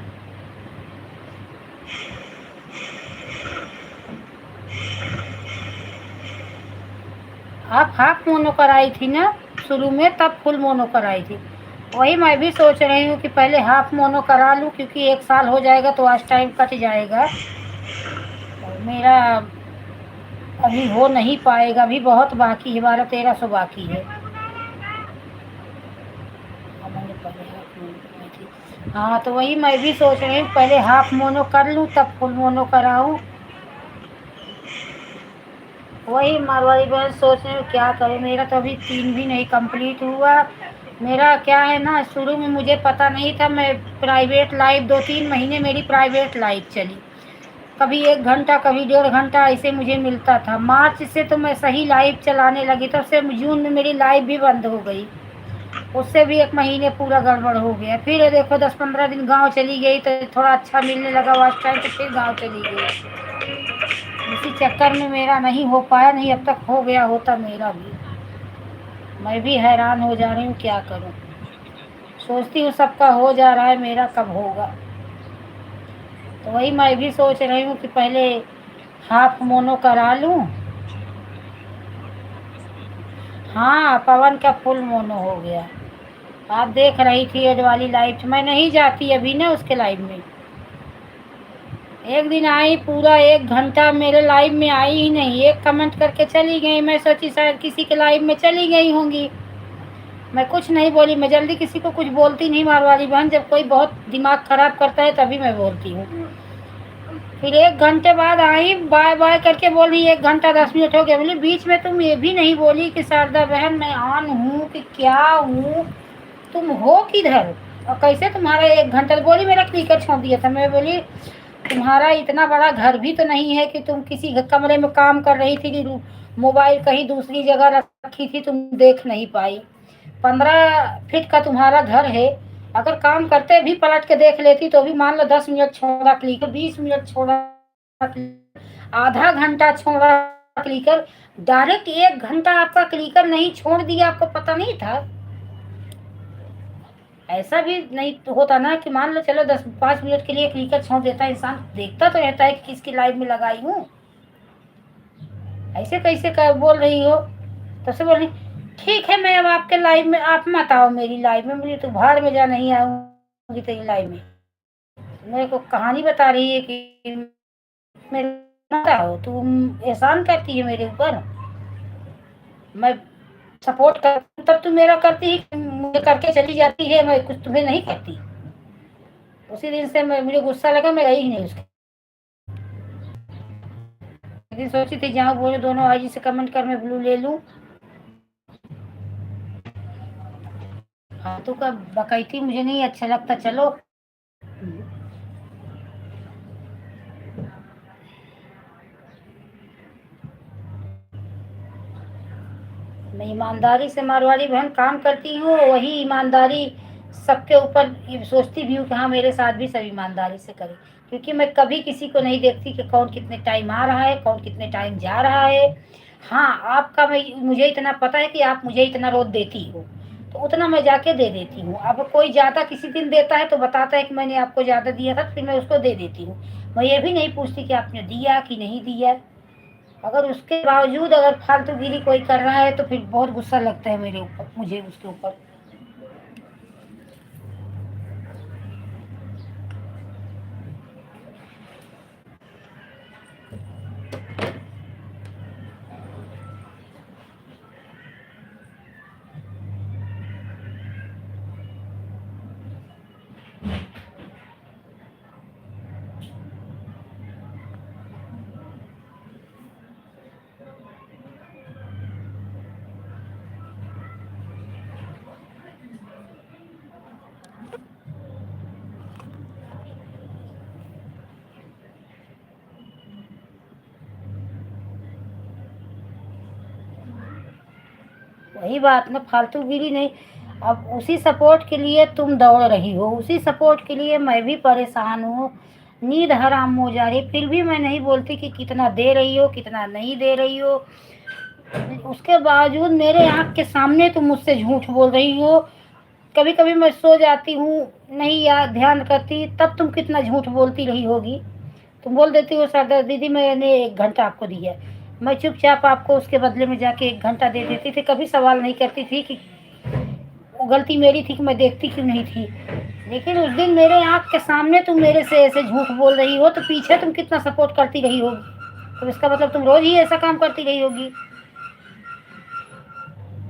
आप हाफ मोनो कराई थी ना शुरू में, तब फुल मोनो कराई थी। वही मैं भी सोच रही हूँ कि पहले हाफ मोनो करा लूँ, क्योंकि 1 साल हो जाएगा तो आज टाइम कट जाएगा। और मेरा अभी हो नहीं पाएगा, अभी बहुत बाकी है, 1200-1300 बाकी है। हाँ, तो वही मैं भी सोच रही हूँ पहले हाफ मोनो कर लूँ तब फुल मोनो कराऊँ। वही मारवाड़ी बहन सोच रही हूँ क्या करूँ। मेरा तो अभी 3 भी नहीं कंप्लीट हुआ। मेरा क्या है ना, शुरू में मुझे पता नहीं था। मैं प्राइवेट लाइफ 2-3 महीने मेरी प्राइवेट लाइफ चली, कभी 1 घंटा कभी 1.5 घंटा ऐसे मुझे मिलता था। मार्च से तो मैं सही लाइफ चलाने लगी, तब से जून में मेरी लाइफ भी बंद हो गई। उससे भी 1 महीने पूरा गड़बड़ हो गया। फिर ये देखो 10-15 दिन गांव चली गई तो थोड़ा अच्छा मिलने लगा वास्ट टाइम, तो फिर गांव चली गई। इसी चक्कर में मेरा नहीं हो पाया, नहीं अब तक हो गया होता मेरा भी। मैं भी हैरान हो जा रही हूँ क्या करूँ। सोचती हूँ सबका हो जा रहा है, मेरा कब होगा। तो वही मैं भी सोच रही हूँ कि पहले हाफ मोनो करा लूँ। हाँ, पवन का फुल मोनो हो गया। आप देख रही थी एड वाली लाइव, मैं नहीं जाती अभी ना उसके लाइव में। एक दिन आई, पूरा 1 घंटा मेरे लाइव में आई ही नहीं, एक कमेंट करके चली गई। मैं सोची शायद किसी के लाइव में चली गई होंगी। मैं कुछ नहीं बोली, मैं जल्दी किसी को कुछ बोलती नहीं मारवाड़ी बहन, जब कोई बहुत दिमाग खराब करता है तभी मैं बोलती हूँ। फिर 1 घंटे बाद आई, बाय बाय करके बोली 1 घंटा 10 मिनट हो गया। बोली बीच में तुम ये भी नहीं बोली कि शारदा बहन मैं ऑन हूँ कि क्या हूँ, तुम हो किधर और कैसे तुम्हारा 1 घंटा। बोली मेरा क्लिकर छोड़ दिया था। मैं बोली तुम्हारा इतना बड़ा घर भी तो नहीं है कि तुम किसी कमरे में काम कर रही थी कि मोबाइल कहीं दूसरी जगह रखी थी तुम देख नहीं पाई। 15 फीट का तुम्हारा घर है, अगर काम करते भी पलट के देख लेती तो भी मान लो 10 मिनट छोड़ा क्लिकर, 20 मिनट छोड़ा, आधा घंटा छोड़ा क्लिकर, डायरेक्ट 1 घंटा आपका क्लिकर नहीं छोड़ दिया, आपको पता नहीं था? ऐसा भी नहीं तो होता ना कि मान लो चलो 10-5 मिनट के लिए क्लिकर छोड़ देता है, इंसान देखता तो रहता है कि किसकी लाइव में लगाई हूँ। ऐसे कैसे बोल रही हो? तो से बोल रही ठीक है, मैं अब आपके लाइव में, आप मत आओ मेरी लाइव में। मुझे तो भाड़ में जा, नहीं आऊंगी तेरी लाइव में। मेरे को कहानी बता रही है कि मेरे मत आओ, तुम एहसान करती है मेरे ऊपर। मैं सपोर्ट कर तब तुम मेरा करती ही, मुझे करके चली जाती है, मैं कुछ तुम्हें नहीं करती। उसी दिन से मुझे गुस्सा लगा, मैं गई ही नहीं उसके। एक दिन सोची थी जहाँ बोले दोनों आईजी से कमेंट कर मैं ब्लू ले लूं। फालतू का बकैती मुझे नहीं अच्छा लगता। चलो मैं ईमानदारी से मारवाड़ी बहन काम करती हूँ, वही ईमानदारी सबके ऊपर ये सोचती भी हूँ कि हाँ मेरे साथ भी सब ईमानदारी से करें, क्योंकि मैं कभी किसी को नहीं देखती कि कौन कितने टाइम आ रहा है, कौन कितने टाइम जा रहा है। हाँ आपका मैं मुझे इतना पता है कि आप मुझे इतना रोज देती हो, तो उतना मैं जाके दे देती हूँ। अब कोई ज़्यादा किसी दिन देता है तो बताता है कि मैंने आपको ज़्यादा दिया था, तो फिर मैं उसको दे देती हूँ। मैं ये भी नहीं पूछती कि आपने दिया कि नहीं दिया। अगर उसके बावजूद अगर फालतूगिरी कोई कर रहा है तो फिर बहुत गुस्सा लगता है मेरे ऊपर, मुझे उसके ऊपर। वही बात ना, फालतूगिरी नहीं। अब उसी सपोर्ट के लिए तुम दौड़ रही हो, उसी सपोर्ट के लिए मैं भी परेशान हूँ, नींद हराम हो जा रही, फिर भी मैं नहीं बोलती कि कितना दे रही हो कितना नहीं दे रही हो। उसके बावजूद मेरे आँख के सामने तुम मुझसे झूठ बोल रही हो। कभी कभी मैं सो जाती हूँ, नहीं याद ध्यान करती, तब तुम कितना झूठ बोलती रही होगी। तुम बोल देती हो सरदार दीदी मैंने 1 घंटा आपको दिया है, मैं चुपचाप आपको उसके बदले में जाके 1 घंटा दे देती थी, कभी सवाल नहीं करती थी कि वो गलती मेरी थी कि मैं देखती क्यों नहीं थी। लेकिन उस दिन मेरे आँख के सामने तुम मेरे से ऐसे झूठ बोल रही हो, तो पीछे तुम कितना सपोर्ट करती रही होगी, तो इसका मतलब तुम रोज ही ऐसा काम करती रही होगी।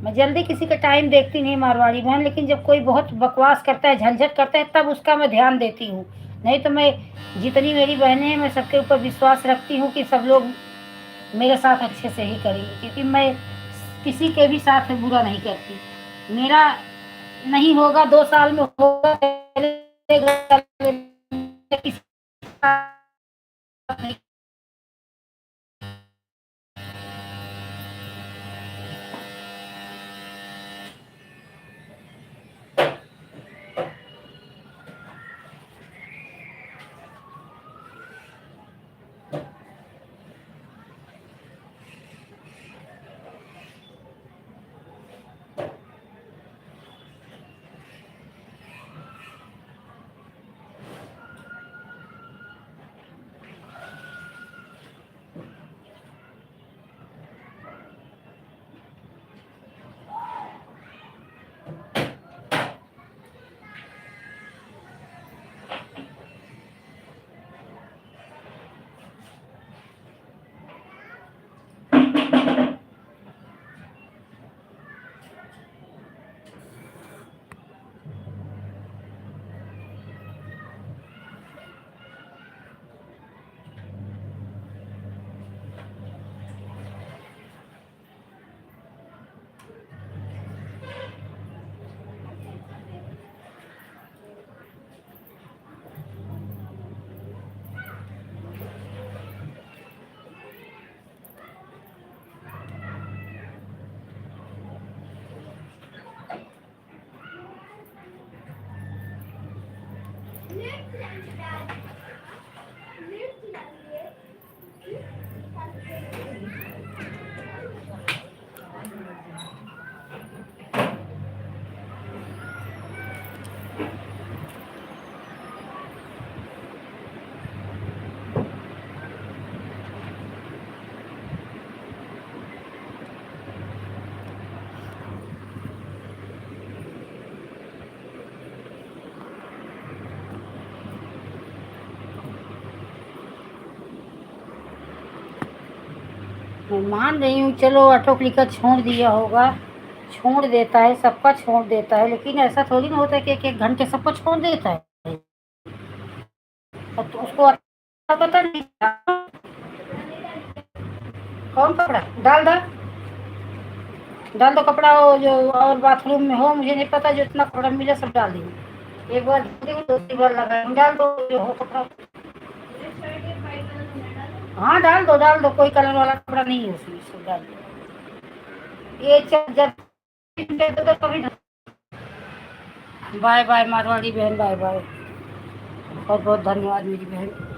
मैं जल्दी किसी का टाइम देखती नहीं मारवाड़ी बहन, लेकिन जब कोई बहुत बकवास करता है झंझट करता है तब उसका मैं ध्यान देती हूँ। नहीं तो मैं जितनी मेरी बहनें हैं मैं सबके ऊपर विश्वास रखती हूँ कि सब लोग मेरे साथ अच्छे से ही करेंगे, क्योंकि मैं किसी के भी साथ में बुरा नहीं करती। मेरा नहीं होगा 2 साल में होगा, किसी के साथ नहीं। मैं मान रही हूँ, चलो ऑटो क्लिकर छोड़ दिया होगा, छोड़ देता है, सबका छोड़ देता है, लेकिन ऐसा थोड़ी ना होता है कि 1-1 घंटे सबको छोड़ देता है। और तो उसको पता नहीं कौन कपड़ा डाल दो, डाल दो कपड़ा हो जो और बाथरूम में हो, मुझे नहीं पता, जो इतना कपड़ा मिले सब डाल देंगे। एक बार 2-3 बार लगा डाल दो जो हो कपड़ा। हाँ डाल दो कोई कलर वाला कपड़ा नहीं है उसमें, सब डाल दो। ये जब तो कभी। बाय बाय मारवाड़ी बहन, बाय बाय। बहुत बहुत धन्यवाद मेरी बहन।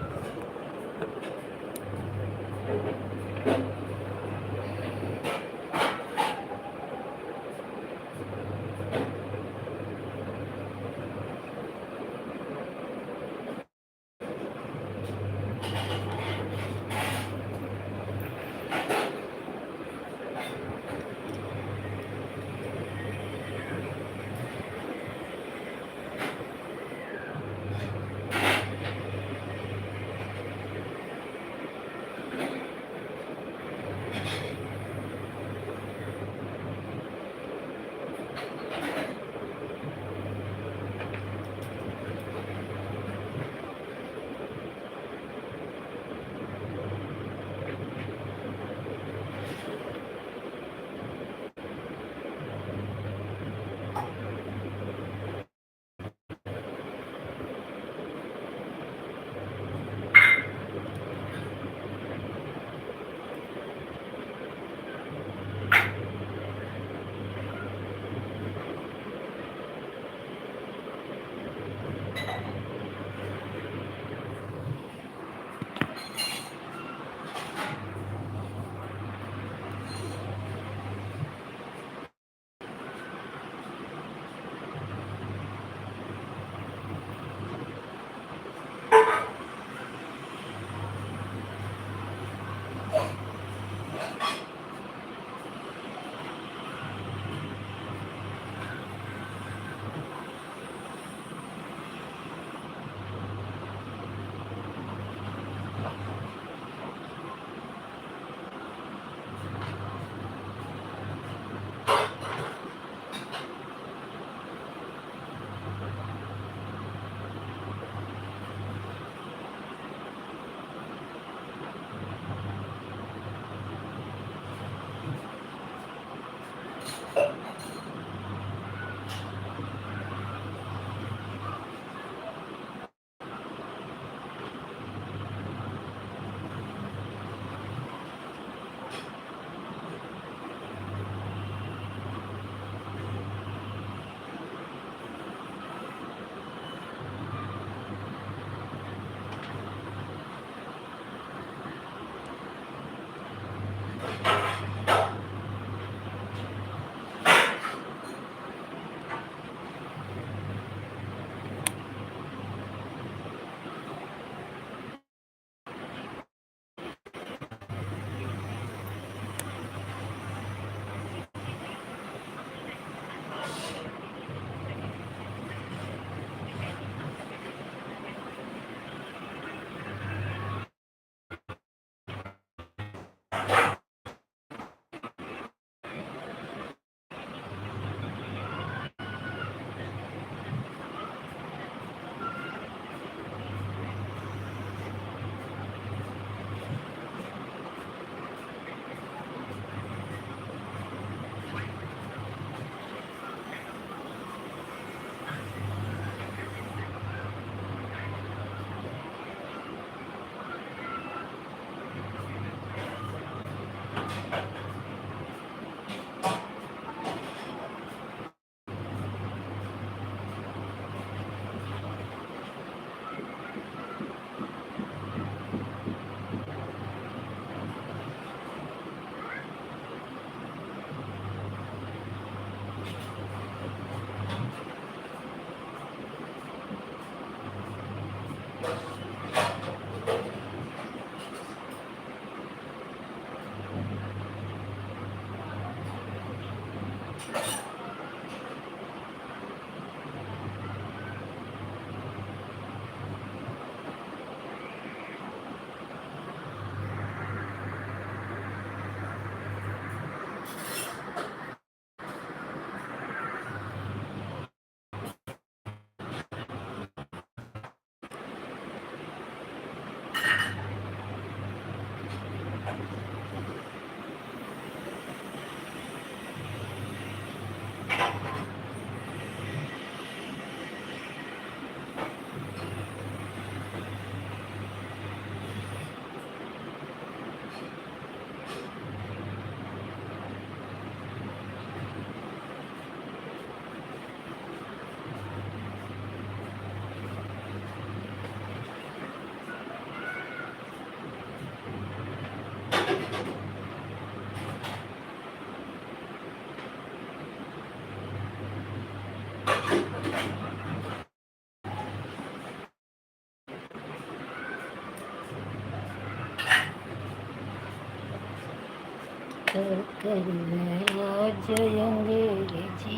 जय अंग्रेजी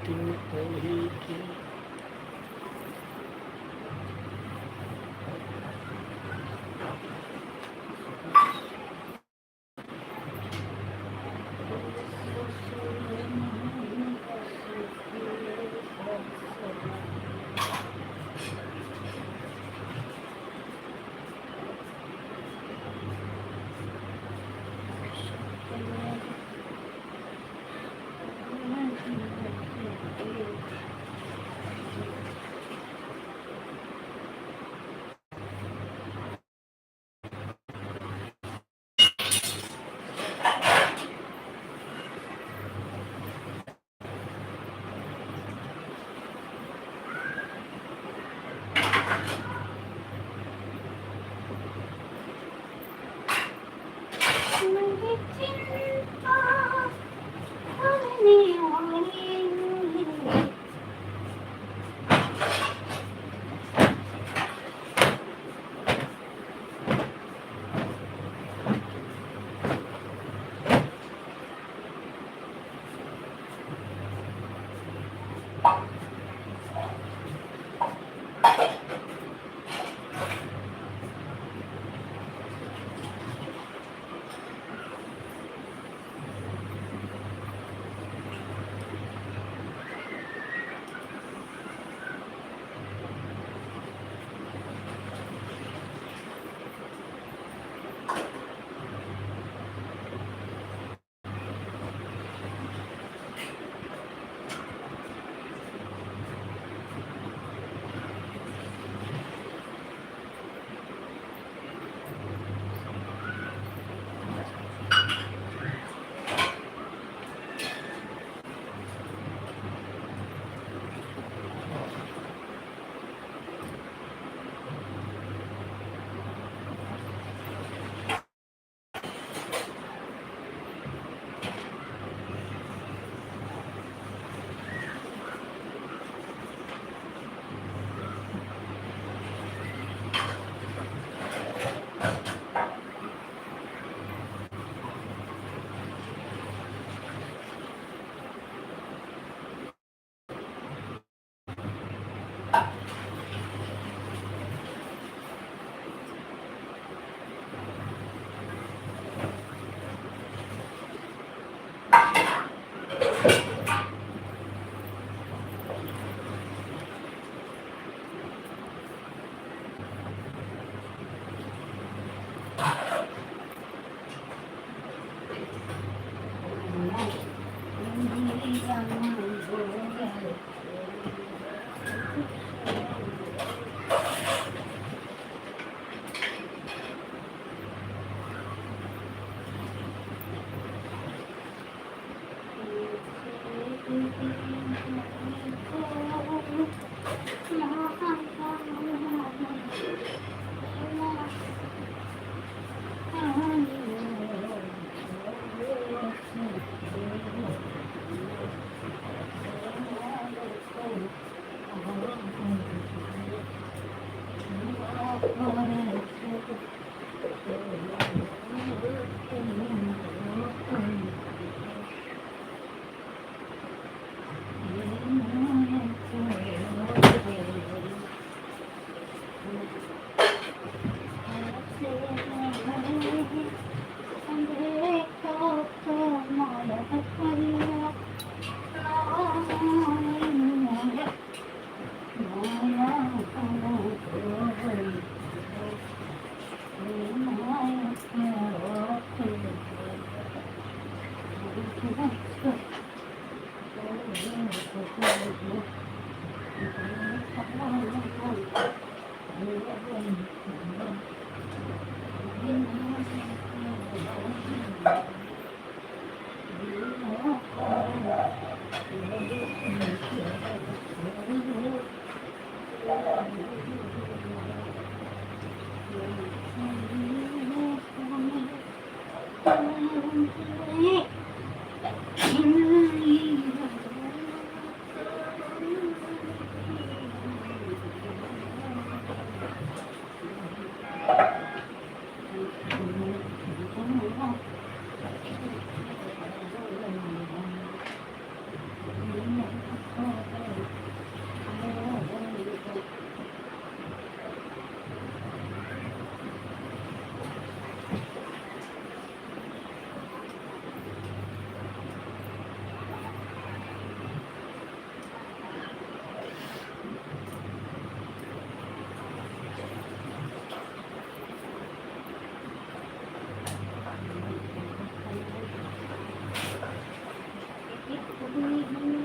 तू पढ़ी के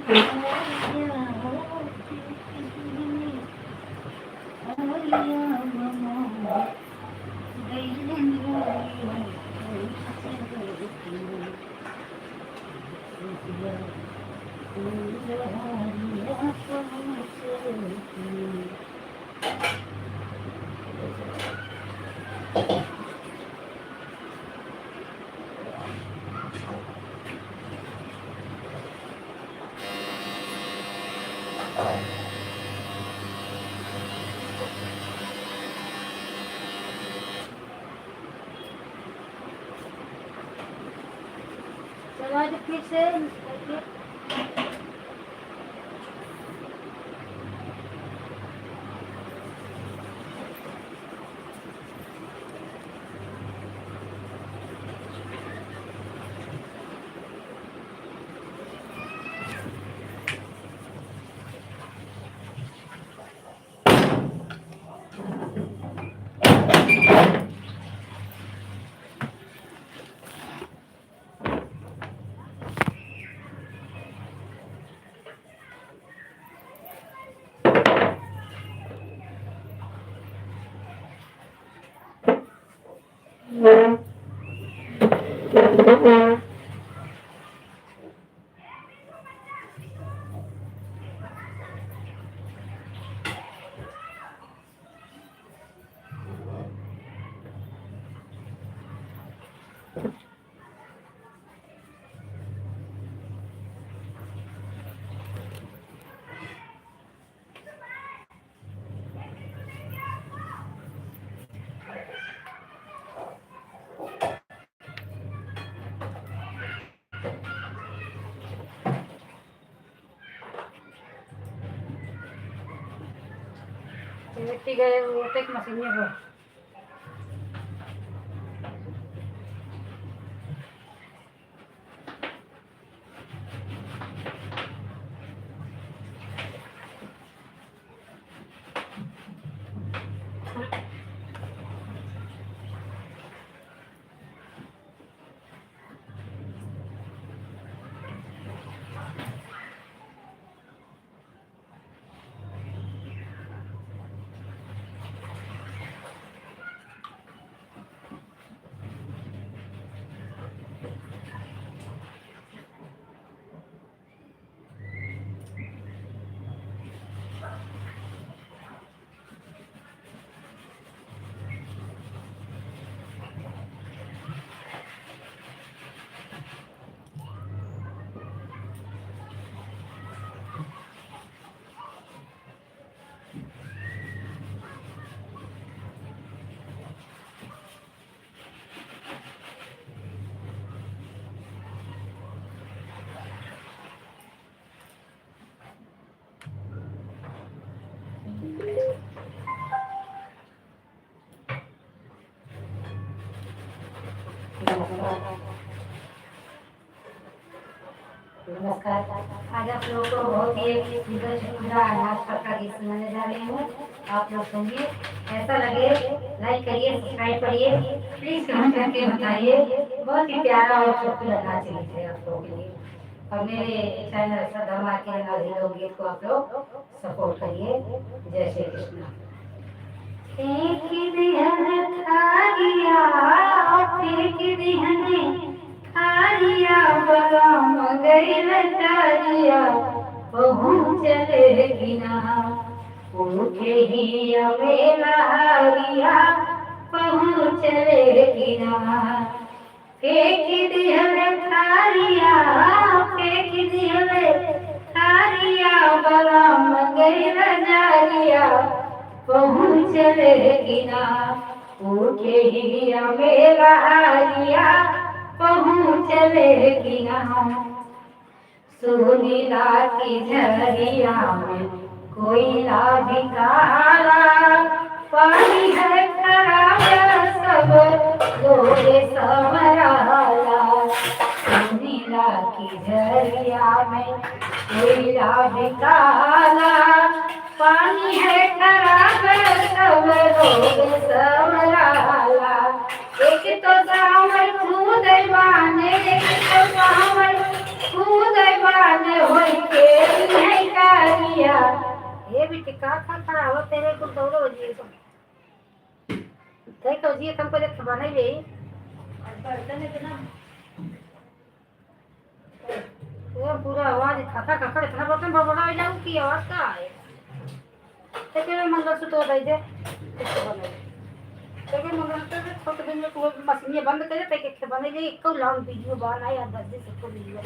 चलो आज फिर से मिट्टी गए वो एक मशीन में हो नमस्कार। आज आप लोगों को बहुत ही अनाज का गीत सुनाने जा रही हूँ। आप लोग सुनिए, ऐसा लगे लाइक करिए, सब्सक्राइब करिए, प्लीज कमेंट करके बताइए। बहुत ही प्यारा और छोटी अनाज गीत है आप लोगों के लिए। और मेरे चैनल श्रद्धा के अनाज गीत को आप लोग सपोर्ट करिए। जय श्री कृष्ण। एक दिहन थारिया एक दिहन थारिया बलम गइल तारिया पहुँचले बिना उठे ही अवेला हारिया पहुँचले बिना फेंक दिहन थारिया फेंक दिहन थारिया बलम गइल जारिया पहुँचले बिना उठे ही मेरा हारिया पहुँचले बिना सुनीला की झरिया में कोयला भिकारा पानी है खराब सब गोरे समराला सुनीला की झरिया में कोयला भिकारा पानी है खराब सब लोग समराला एक तो सावर खुद बाने एक तो सावर खुद बाने होई के बजिए तुमको देख बने ले बर्तन इतना वो पूरा आवाज खाता ककड़ इतना बर्तन बड़ा हो जाऊं की आवाज का है ते के मंगलसूत्र दे दे ते के मंगलसूत्र छोटे दिन में वो मशीन बंद करे ते के बने ले एक लॉन्ग वीडियो बना या 10 दिन से को वीडियो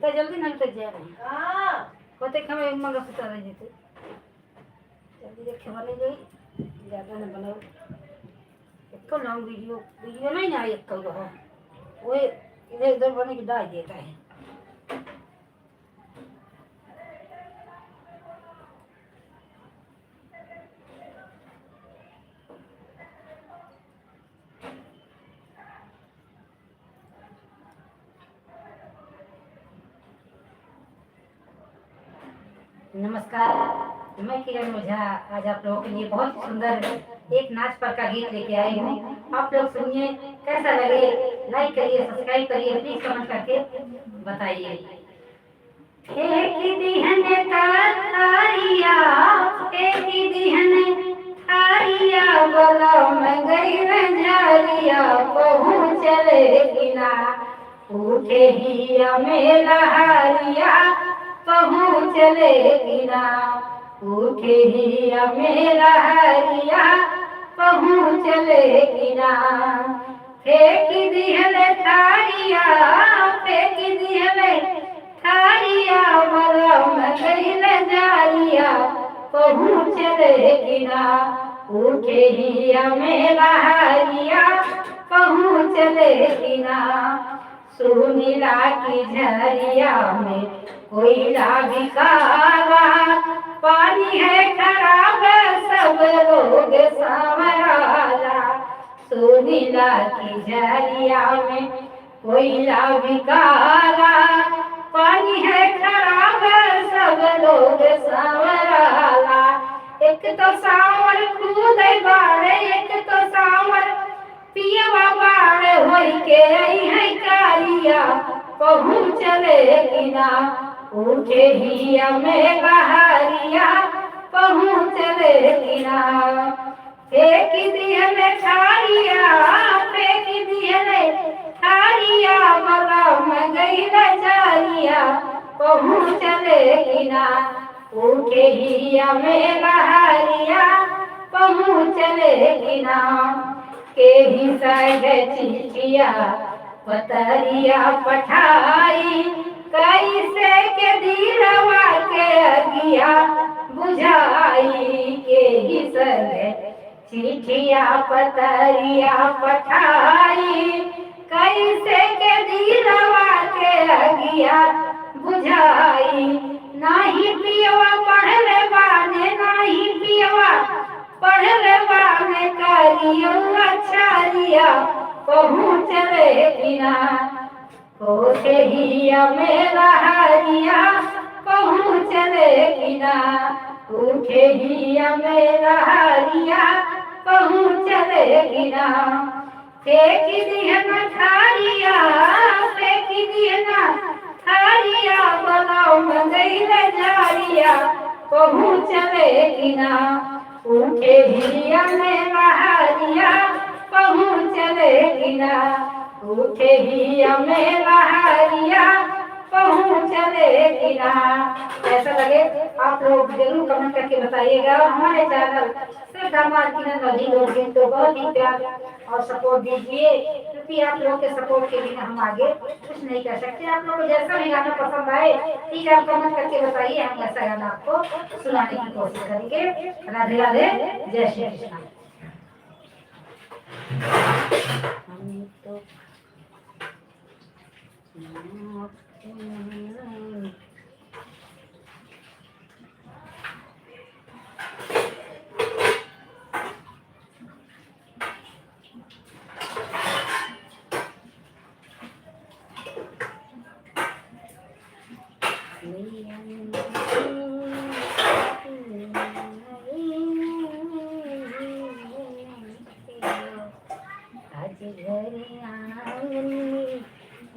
तो जल्दी नहीं तो जाए हाँ होते हमें मंगलसूत्र दे देते जल्दी देख बने ले ज्यादा न बनाओ एक लॉन्ग वीडियो नहीं ना एक कल रहा वो इधर उधर बने की डाल देता है नमस्कार, मैं किरण ओझा आज आप लोगों के लिए बहुत सुंदर एक नाच पर का गीत लेके आई हूँ। आप लोग सुनिए, कैसा लगे लाइक करिए, सब्सक्राइब करिए, प्लीज कमेंट करके बताइए। चले बिना उठे ही मेला हारिया पहुँच चले बिना उठे ही मेरा हरिया पहुँच चले बिना फेंक दिहल थारिया फेंक दिहल थारिया बलम गइल जारिया पहुँच चले बिना उठे ही मेरा हरिया पहुँच चले बिना सुनीला की झरिया में कोयला भी काला पानी है खराब सब लोग संवराला सुनीला की झरिया में कोयला भी काला पानी है खराब सब लोग संवराला एक तो सावर कूद बाड़े एक तो सावर पियवा बाड़े होई के आई है कालिया पहुँच चले बिना उठे ही में बहारिया पहुँच चले बिना फेंक दिहल थारिया फेंक दिहल थारिया बलम गइल जारिया पहुँच चले बिना उठे ही में बहारिया पहुँच चले बिना के ही साइड चिठिया पतरिया पठाई कैसे के दिलवा के अगिया बुझाई के ही संग चिठिया पतरिया पठाई कैसे के दिलवा के अगिया बुझाई नाही पियवा पढ़ले बाने नाही पियवा पढ़ले बाने करियो अच्छारिया पहुँच चले बिना होते ही मेरा हरिया पहुँच चले बिना उठे ही मेरा हरिया पहुँच चले बिना फेंक दिहन थारिया फेंक दिहन थारिया बनाओ गइल जारिया पहुँच चले बिना उठे ही मेरा हरिया पहुँच चले बिना उठे ही मेरा हरिया पहुँच चले बिना। ऐसा लगे आप लोग जरूर कमेंट करके बताइएगा। हमारे चैनल सिर्फ नदी लोग हैं तो बहुत ही प्यार और सपोर्ट दीजिए, क्योंकि आप लोगों के सपोर्ट के बिना हम आगे कुछ नहीं कर सकते। आप लोग को जैसा भी गाना पसंद आए ठीक है, आप कमेंट करके बताइए, हम ऐसा गाना आपको सुनाने की कोशिश करेंगे। राधे राधे, जय श्री कृष्ण।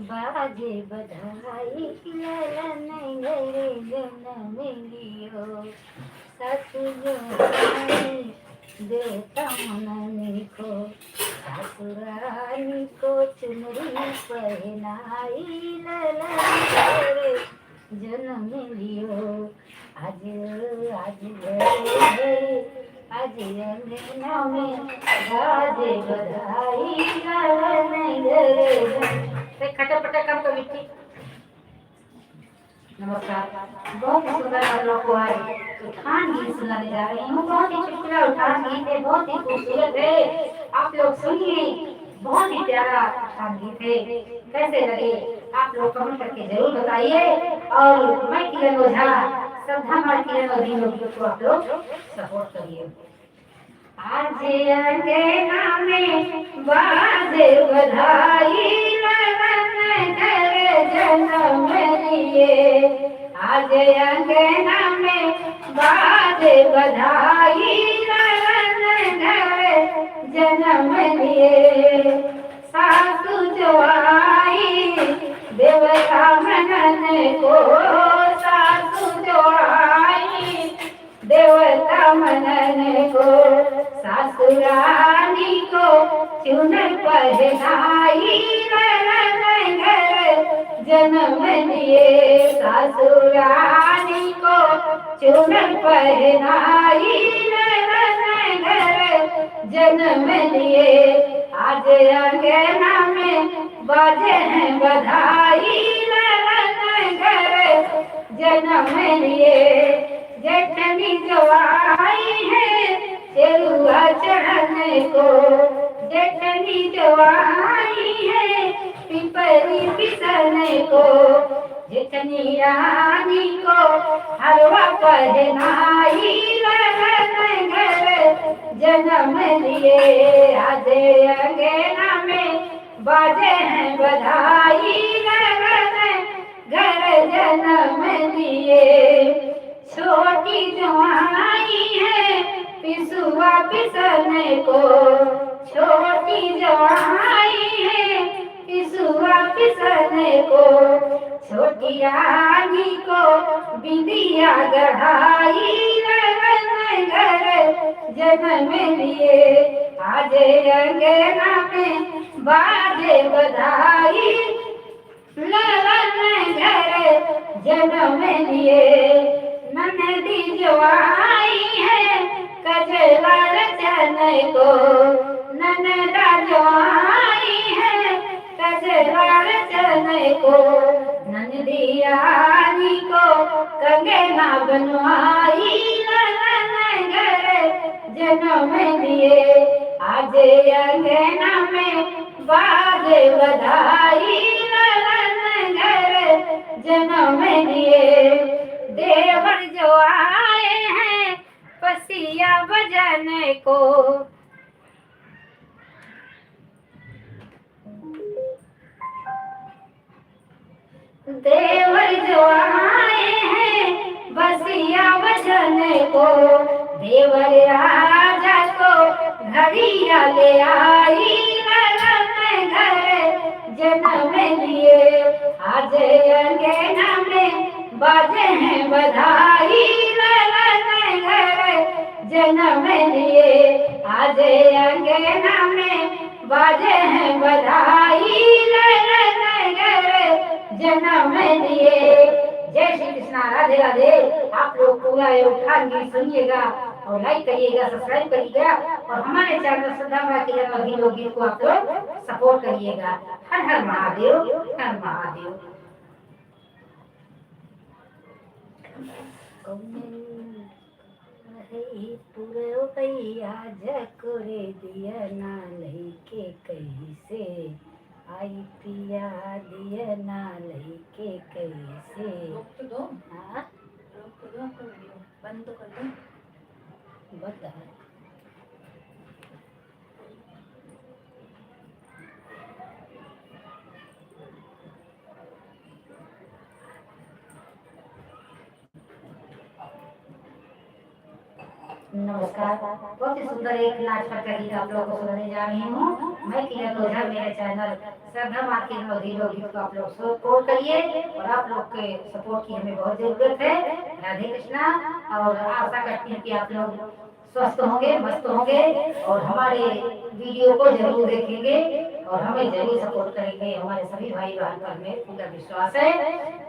बाजे बधाई ललन घरे जन्म लियो ससुर देवता मनने को ससुरानी को चुनरी पहनाई ललन रे जन्म लियो आज आज घरे आज अंगना में बाजे बधाई ललन रे खटापटा काम कर बिट्टी नमस्कार बहुत ही सुंदर आप लोग को आज उठान गीत सुनाने जा रही हूँ बहुत ही चुटकुला उठान गीत है बहुत ही खूबसूरत है आप लोग सुनिए बहुत ही प्यारा उठान गीत है कैसे लगे आप लोग कमेंट करके जरूर बताइए और मैं किरण ओझा श्रद्धा माँ किरण और इन लोगों को आप लोग सपोर्ट करिए आज अंगना में बाजे बधाई ललन घर जन्म लिए आज अंगना में बाजे बधाई ललन घर जन्म लिए सासु जो आई देवता मनन को सासु जो आई देवता मनन को सासुरानी को चुनर पहनाई ललन घर जन्म लिए सासुरानी को चुनर पहनाई ललन घर जन्म लिए आज अंगना में बाजे हैं बधाई ललन घर जन्म लिए जेठनी जो आई है चेरुआ चढ़ने को जेठनी जो आई है पिपरी पिसने को जेठनी रानी को हलवा पहनाई ललन घर जन्म लिए आज अंगना में बाजे हैं बधाई ललन घर जन्म लिए छोटी जो आई है पिसुआ पिसने को छोटी जो आई है पिसुआ पिसने को छोटी रानी को बिंदिया गढ़ाई ललन घर जन्म लिए आज अंगना में बाजे बधाई ललन घर जन्म लिए ननदी जो आई है कजला रचने को ननदा जो आई है कजला रचने को ननदी रानी को कंगना बनवाई ललन घर जन्म लिए आज अंगना में बाजे बधाई ललन घर जन्म लिए देवर जो आए हैं पसिया बजाने को देवर जो आए हैं बसिया बजाने को देवर राजा को घड़िया ले आई ललन घर जन्म लिए आज अंगना में बाजे हैं बधाई ललन घर जन्म लिए आज अंगना में बाजे हैं बधाई ललन घर जन्म लिए जय श्री कृष्णा राधे राधे आप लोग पूरा ये उठान गीत सुनिएगा और लाइक करिएगा सब्सक्राइब करिएगा और हमारे चैनल श्रद्धा माँ किरण और हीरो गीत को आप लोग सपोर्ट करिएगा हर हर महादेव हर महादेव पुरवैया जकोरे दिया ना लैके कैसे आई पिया दिया ना लैके कैसे रोक तो दो हाँ आपका वीडियो बंद तो कर दो बता नमस्कार बहुत ही सुंदर एक नाच का गीत आप लोगों को सुनाने जा रही हूँ मैं किरण ओझा मेरे चैनल श्रद्धा माँ किरण और हीरो गीत को आप लोग सपोर्ट करिए और आप लोग के सपोर्ट की हमें बहुत जरूरत है राधे कृष्णा और आशा करती हूँ कि आप लोग स्वस्थ होंगे, मस्त होंगे और हमारे वीडियो को जरूर देखेंगे और हमें जरूर सपोर्ट करेंगे। हमारे सभी भाई बहन पर में पूरा विश्वास है।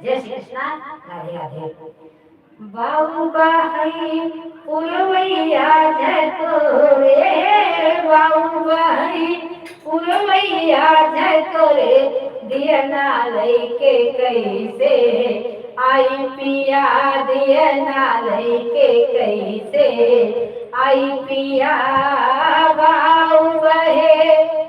जय श्री कृष्णा, राधे राधे। बाबू भाई पुरवैया जय तोरे, बाबू भाई पुरवैया जय तोरे, दिया ना लैके कैसे आई पिया, दिया ना लैके कैसे आई पिया, बाऊ बहे